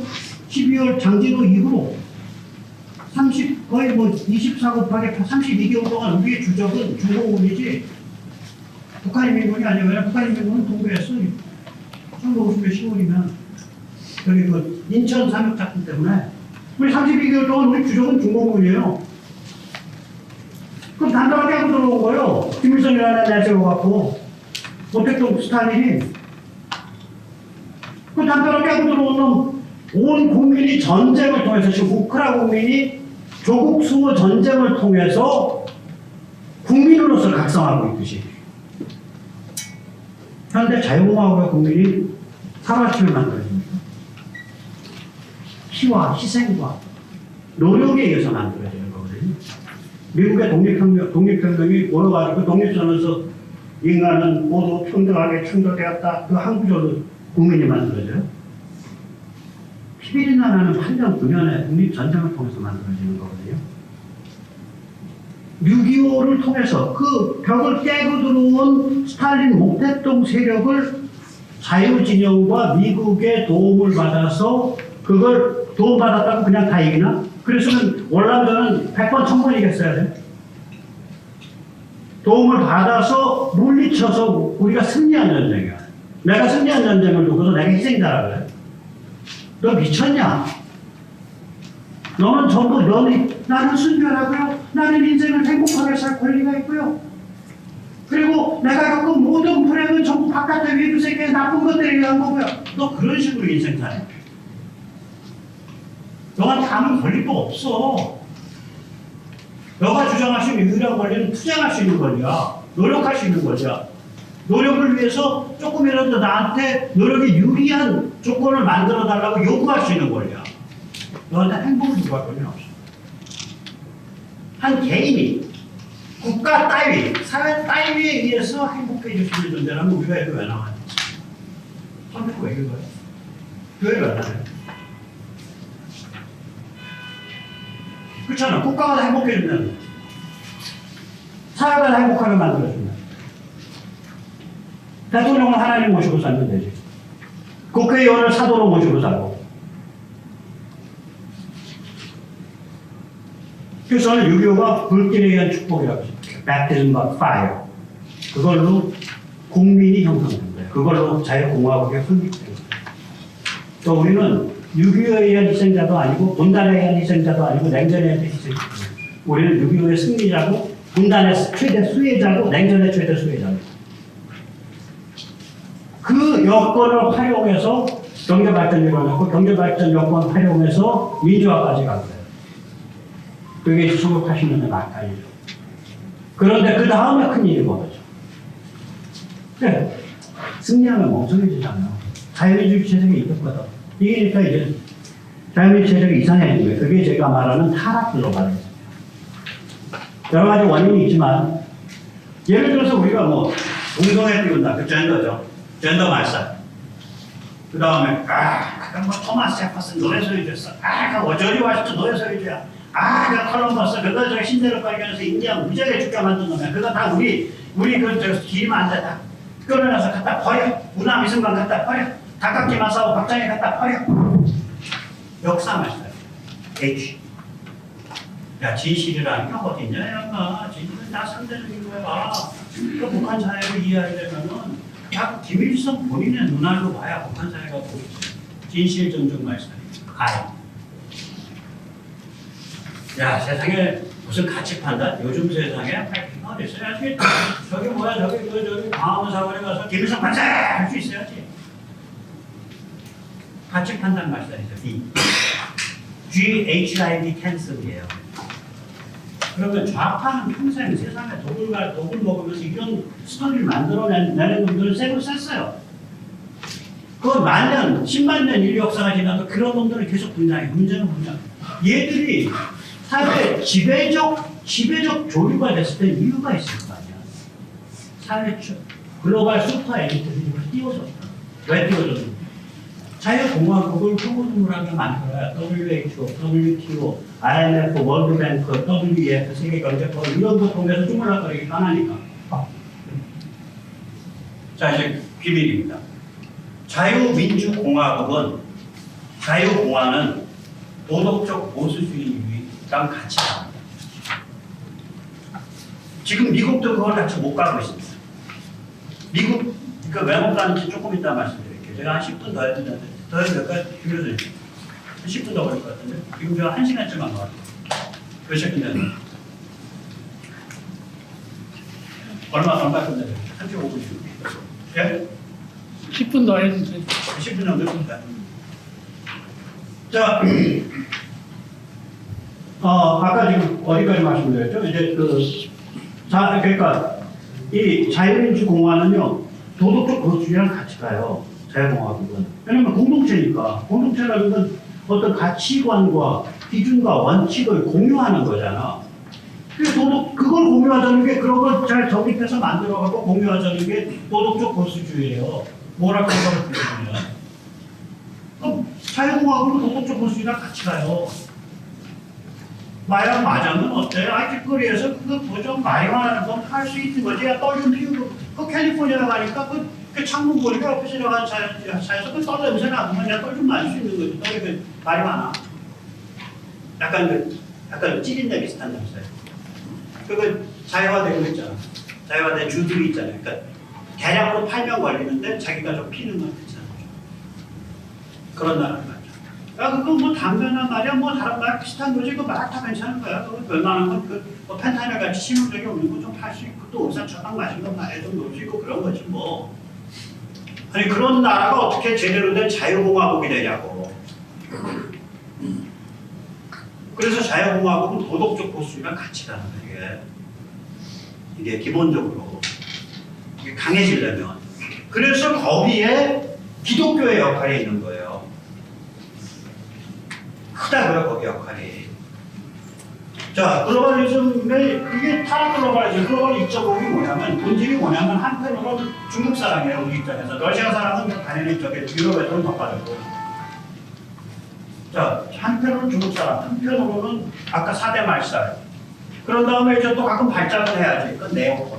12월 장진호 이후로 거의 24 곱하기 32개월 동안 우리의 주적은 중공군이지 북한인민군이 아니에요. 왜냐면 북한인민군은 동부했어. 1950년 10월이면 저기 그 인천 삼육작전 때문에 우리 32개월 동안 우리 주적은 중공군이에요. 그럼 단단하게 하고 들어온 거예요. 김일성이라는 애 세워갖고 모택동 스탈린이 그 단단하게 하고 들어온 놈 온 국민이 전쟁을 통해서 지금 우크라 국민이 조국 수호 전쟁을 통해서 국민으로서 각성하고 있듯이 현대 자유공화국의 국민이 하루아침에 만들어집니다. 피와 희생과 노력에 의해서 만들어지는 거거든요. 미국의 독립혁명이 오러가지고 독립선언에서 인간은 모두 평등하게 창조되었다. 그 항구적으로 국민이 만들어져요. 피비린내 나는 8년 9년의 독립전쟁을 통해서 만들어지는 거거든요. 6.25를 통해서 그 벽을 깨고 들어온 스탈린 목택동 세력을 자유진영과 미국의 도움을 받아서 그걸 도움받았다고 그냥 다 이기나? 그랬으면 월남전은 100번 1000번 이겼어야 돼. 도움을 받아서 물리쳐서 우리가 승리한 전쟁이야. 내가 승리한 전쟁을 두고서 내가 희생자라 그래. 너 미쳤냐? 너는 전부 나는 순결하고요. 나는 인생을 행복하게 살 권리가 있고요. 그리고 내가 겪은 모든 불행은 전부 바깥에 위에 새끼의 나쁜 것들이 위한 거고요. 너 그런 식으로 인생 사네. 너한테 아무 권리도 없어. 너가 주장할 수 있는 유일한 권리는 투쟁할 수 있는 권리야. 노력할 수 있는 권리야. 노력을 위해서 조금이라도 나한테 노력이 유리한 조건을 만들어 달라고 요구할 수 있는 권리야. 너한테 행복을 요구할 권리는 없어. 한 개인이 국가 따위, 사회 따위에 의해서 행복해질 수 있는 존재라면 우리가 이거 왜 나와요? 선택 왜 이거예요? 교회를 왜 나와요? 그렇잖아. 국가가 행복해지면 사회가 행복하게 만들어주면 대통령은 하나님 모시고 살면 되지. 국회의원을 사도로 모시고 살고. 그래서 6.25가 불길에 의한 축복이라고 했어요. Baptism by fire. 그걸로 국민이 형성된 거예요. 그걸로 자유공화국의 확립된 거예요. 또 우리는 6.25에 의한 희생자도 아니고 분단에 의한 희생자도 아니고 냉전에 의한 희생자도 아니고 우리는 6.25의 승리자고 분단의 최대 수혜자고 냉전의 최대 수혜자고 그 여건을 활용해서 경제발전을 일어났고 경제발전 여건을 활용해서 민주화까지 간 거예요. 그게 1980년대 말까지죠. 그런데 그 다음에 큰 일이 벌어져. 그래, 승리하면 멍청해지잖아요. 자유민주주의 체제가 이겼거든. 이기니까 이제 자유민주주의 체제가 이상해진 거예요. 그게 제가 말하는 타락 글로벌이에요. 여러 가지 원인이 있지만 예를 들어서 우리가 뭐 동성애 띄운다. 그 젠더죠. 젠더 말살. 그 다음에 뭐 토마스 제퍼슨 노래 소리 줬어. 그 저리 와시트 노래 소리 줘야. 그 컬럼버스 그거 저 신대를 발견해서 인디아 무지하게 죽게 만든 놈이야. 그거 다 우리 그 기름 안 돼. 다 끌어내서 갖다 버려. 우남 이승만 갖다 버려. 닭깎기만 싸고 박정희 갖다 버려. 역사 말씀. H. 야, 진실이라는 게 어디 있냐, 야, 진실은 다 상대적인 거야. 그 북한 사회를 이해하려면은, 야, 김일성 본인의 눈알로 봐야 북한 사회가 보이지. 진실 존중 말씀. 가요. 야, 세상에 무슨 가치 판단? 요즘 세상에 어디 있어야지. 저기 뭐야, 저기 광화문 사거리 가서 김일성 반사 할 수 있어야지. 가치 판단 말씀이죠. GHID 캔슬이에요. 그러면 좌파는 평생 세상에 독을 먹으면서 이런 스토리를 만들어내는 놈들은 쇠고 쐈어요. 그 만년, 10만 년 인류 역사가 지나도 그런 놈들은 계속 분장해. 문제는 뭐냐? 얘들이 사회 지배적 조류가 됐을 때 이유가 있을 거 아니야. 사회 글로벌 슈퍼 엘리트들이 띄워줬다. 왜 띄워줬는지. 자유공화국을 흐물흐물하게 만들어야 WHO, WTO, IMF, 월드뱅크, WEF, 세계경제포럼 이런 거 통해서 주물럭거리기 편하니까. 자, 이제 비밀입니다. 자유민주공화국은 자유공화는 도덕적 보수주의랑 같이 갑니다. 지금 미국도 그걸 같이 못 가고 있습니다. 미국 왜 못 가는지 조금 이따 말씀드릴게요. 제가 한 10분 더 해야 되는데 더 해도 될까요? 교수님 10분 더 걸릴 것 같은데 지금 제가 1시간쯤 한 것 같아요. 몇 시간 끝내요? 얼마 끝내요? 35분이요. 예? 10분 더 해도 돼. 10분 정도 됩니다. 자, 아까 지금 어디까지 말씀드렸죠? 이제 그러니까 이 자유민주공화는요 도덕적 보수주의랑 같이 가요. 자유공화국은 왜냐면 공동체니까 공동체라는 건 어떤 가치관과 기준과 원칙을 공유하는 거잖아. 그걸 공유하자는 게 그런 걸 잘 정립해서 만들어가고 공유하자는 게 도덕적 보수주의예요. 뭐라고 생각을 드리면 그럼 자유공화국은 도덕적 보수주의랑 같이 가요. 마약 맞으면 어때? 길거리에서 그거 좀 마리화나 할 수 있는 거지. 야, 떨 좀 피우고 그 캘리포니아 가니까 그 창문 보니까 옆에 지나가는 차에서 그 떨 냄새 나면 야, 떨 좀 마실 수 있는 거지. 떨이 그 마리화나 약간 찌린내 비슷한 냄새. 그거 자유화되고 있잖아. 자유화된 주들이 있잖아요. 그러니까 대량으로 팔면 걸리는데 자기가 좀 피는 건 괜찮아. 그런 나라를 말이야. 야, 그거 뭐 담배나 말이야, 뭐 다른 말 비슷한 거지. 그거 말 다 괜찮은 거야. 그거 웬만한 건 뭐 펜타닐 같이 치명적이 없는 거 좀 팔 수 있고 또 의사 처방 마신 거 말에 좀 넣을 수 있고 그런 거지 뭐. 아니 그런 나라가 어떻게 제대로 된 자유공화국이 되냐고. 그래서 자유공화국은 도덕적 보수주의랑 같이 가는 거예요. 이게 기본적으로 이게 강해지려면. 그래서 거기에 기독교의 역할이 있는 거예요. 크다고요, 거기 역할이. 자, 글로벌리즘의 이게 타락 글로벌리즘, 글로벌 2.0이 뭐냐면 본질이 뭐냐면 한편으로 중국 사랑이에요, 우리 입장에서. 러시아 사랑은 당연히 저게 유럽에서는 더 빠르고. 자, 한편으로는 중국 사람, 한편으로는 아까 4대 말살. 그런 다음에 이제 또 가끔 발작을 해야지. 그건 네오콘.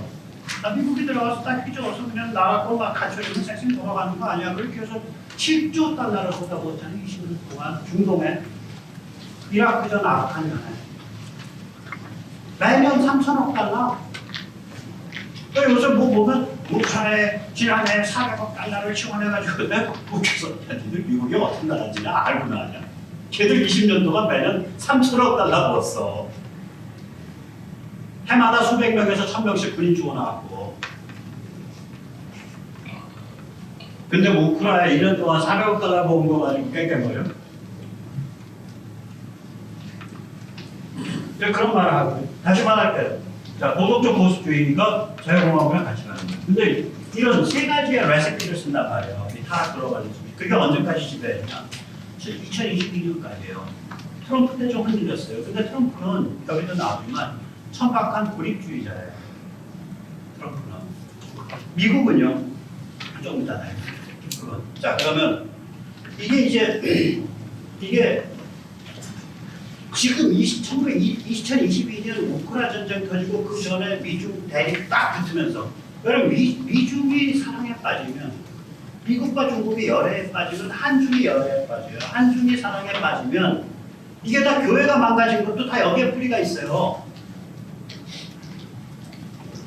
미국이 들어가서 딱 휘저어서 그냥 나라고 막 갇혀있는 섹신 돌아가는 거 아니야. 그렇게 해서 7조 달러를 쏟아부었잖아요. 20년 동안 중동에. 이라크전 아프간에. 매년 3천억 달러. 요새 뭐 보면 지난해 400억 달러를 지원해가지고 내가 웃겨서 걔들 미국이 어떤 나라인지 알고 나냐. 걔들 20년 동안 매년 3천억 달러 벌었어. 해마다 수백 명에서 1000명씩 군인 죽어나왔고. 근데 뭐 우크라이나 1년 동안 400억 달러 모은 거 가지고 깽깽거려. 그런 말을 하고 다시 말할게요. 자, 도덕적 보수주의가 자유공화국이랑 같이 가는 거예요. 근데 이런 세 가지의 레시피를 쓴단 말이에요. 이 타락 글로벌리즘이. 그게 언제까지 지배했냐? 2022년까지예요. 트럼프 때 좀 흔들렸어요. 근데 트럼프는 여기도 나오지만 천박한 고립주의자예요. 트럼프는. 미국은요. 좀 이따 나요. 자, 그러면 이게 지금 2022년 우크라 전쟁 터지고 그 전에 미중 대립 딱 붙으면서 여러분 미중이 사랑에 빠지면 미국과 중국이 열애에 빠지면 한중이 열애에 빠져요. 한중이 사랑에 빠지면 이게 다 교회가 망가진 것도 다 여기에 뿌리가 있어요.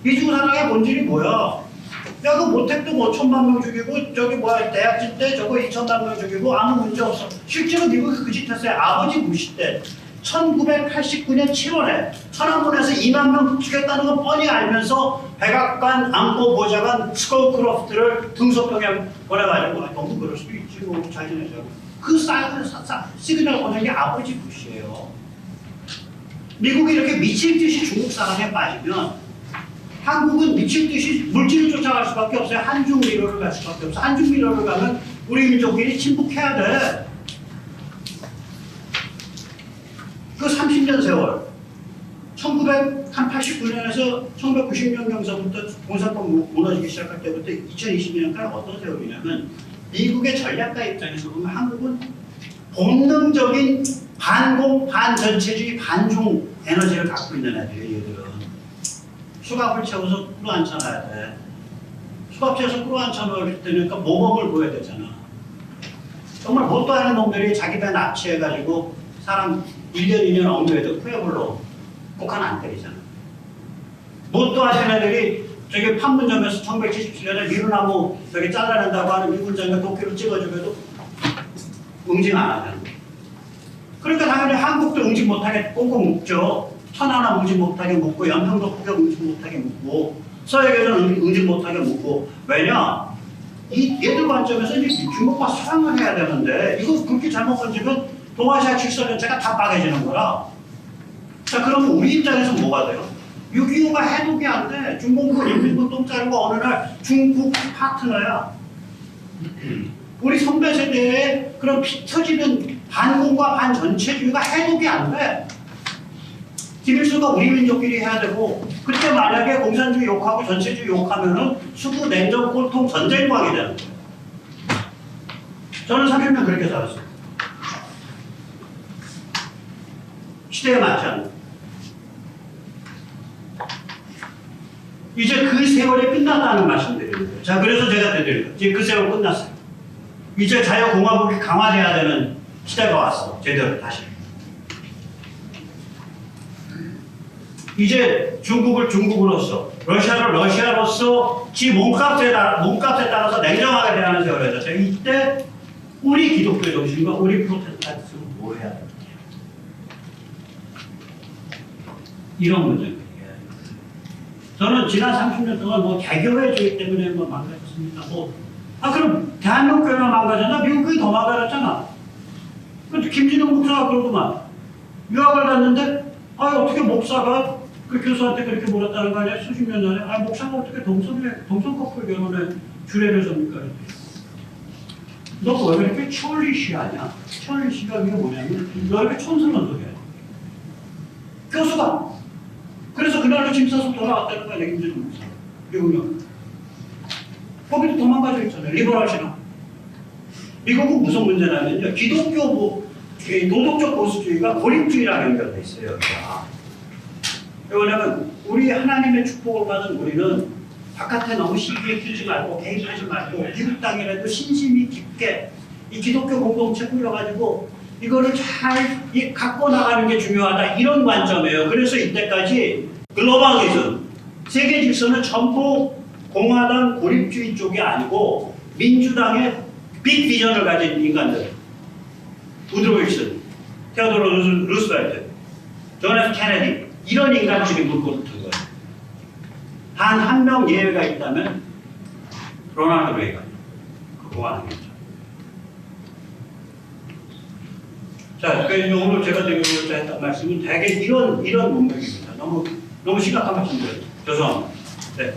미중 사랑의 본질이 뭐야? 야, 그 모택도 5천만 명 죽이고 저기 대학질 때 저거 2천만 명 죽이고 아무 문제 없어. 실제로 미국이 그 짓 했어요. 아버지 부시 때 1989년 7월에 천안문에서 2만 명 죽였다는 거 뻔히 알면서 백악관 안보보좌관 스코크로프트를 등소평에 보내가지고 너무 그럴 수도 있지 뭐 잘 지내자고 그 시그널 보낸 게 아버지 부시예요. 미국이 이렇게 미칠 듯이 중국 사랑에 빠지면 한국은 미칠 듯이 물질을 쫓아갈 수밖에 없어요. 한중 미러를 갈 수밖에 없어. 한중 미러를 가면 우리 민족끼리 침묵해야 돼. 그 30년 세월 1989년에서 1990년경서부터 공산党무너지기 시작할 때부터 2020년까지 어떤 세월이냐면 미국의 전략가 입장에서 보면 한국은 본능적인 반공, 반전체주의, 반중 에너지를 갖고 있는 애들이에요. 얘들은 수갑을 채워서 끌어안쳐놔야 돼. 수갑 채워서 끌어안쳐놓을 때는 모범을 보여야 되잖아. 정말 뭣도 아는 놈들이 자기 배 납치해가지고 사람 1년, 2년 엉겨도 후회불로 꼭한 안 때리잖아. 뭣도 아는 애들이 저기 판문점에서 1977년에 미루나무 저기 잘라낸다고 하는 미군 장관 도끼로 찍어주면도 응징 안 하잖아. 그러니까 당연히 한국도 응징 못하게 꽁꽁 묶죠. 천안함 응징 못하게 묶고 연평도 포격 응징 못하게 묶고 서해계는 응징 못하게 묶고 왜냐? 얘들 관점에서 이제 중국과 수상을 해야 되는데 이거 그렇게 잘못 건지면 동아시아 질서전체가 다 빠개지는 거라. 자 그러면 우리 입장에서 뭐가 돼요? 6.25가 해독이 안 돼. 중공군 인민군 똥 자르고 어느 날 중국 파트너야. 우리 선배 세대의 그런 피 터지는 반공과 반전체주의가 해독이 안 돼. 김일성과 우리 민족끼리 해야 되고 그때 만약에 공산주의 욕하고 전체주의 욕하면은 수구 냉전 꼴통 전쟁광이 되는 거예요. 저는 30년 그렇게 살았어요. 시대에 맞지 않는. 이제 그 세월이 끝났다는 말씀 드리는 거예요. 자, 그래서 제가 드리는 거예요. 이제 그 세월 끝났어요. 이제 자유공화국이 강화돼야 되는 시대가 왔어. 제대로 다시. 이제 중국을 중국으로서, 러시아를 러시아로서 지 몸값에 따라서 냉정하게 대하는 세월이 됐죠. 이때 우리 기독교 정신과 우리 프로테스탄트는 뭐 해야 될까요? 이런 문제입니다. 저는 지난 30년 동안 뭐 개교회주의 때문에 뭐 망가졌습니다. 그럼 대한민국 교회만 망가졌나? 미국이 더 망가졌잖아. 근데 김진영 목사가 그러더만 유학을 갔는데 어떻게 목사가 그 교수한테 그렇게 몰았다는 거 아니야? 수십 년 전에 목사가 어떻게 동성 커플 결혼에 주례를 섭니까? 너 왜 이렇게 천리시하냐? 천리시가 이게 뭐냐면 너 왜 이렇게 촌스러운소리야? 교수가 그래서 그날로 짐 싸서 돌아왔다는 거야, 김진영 목사. 미국령. 거기도 도망가져 있잖아요. 리버럴 신앙. 미국은 무슨 문제냐면요. 기독교 도덕적 보수주의가 고립주의랑 연결돼 있어요. 여기가. 왜냐면 우리 하나님의 축복을 받은 우리는 바깥에 너무 시비에 끼지 말고 개입하지 말고 미국 땅이라도 신심이 깊게 이 기독교 공동체 꾸려가지고 이거를 잘 갖고 나가는 게 중요하다. 이런 관점이에요. 그래서 이때까지 글로벌리즘, 세계 질서는 전부 공화당 고립주의 쪽이 아니고 민주당의 빅 비전을 가진 인간들. 우드로 윌슨, 테오도로 루스벨트, 존 F 케네디 이런 인간들이 물꼬를 튼 거예요. 단 한 명 예외가 있다면 로널드 레이건. 그거 아니겠죠. 자, 그러니까 오늘 제가 드리고자 했던 말씀은 대개 이런 문맥입니다. 너무 심각한 말씀드려요. 죄송합니다. 네,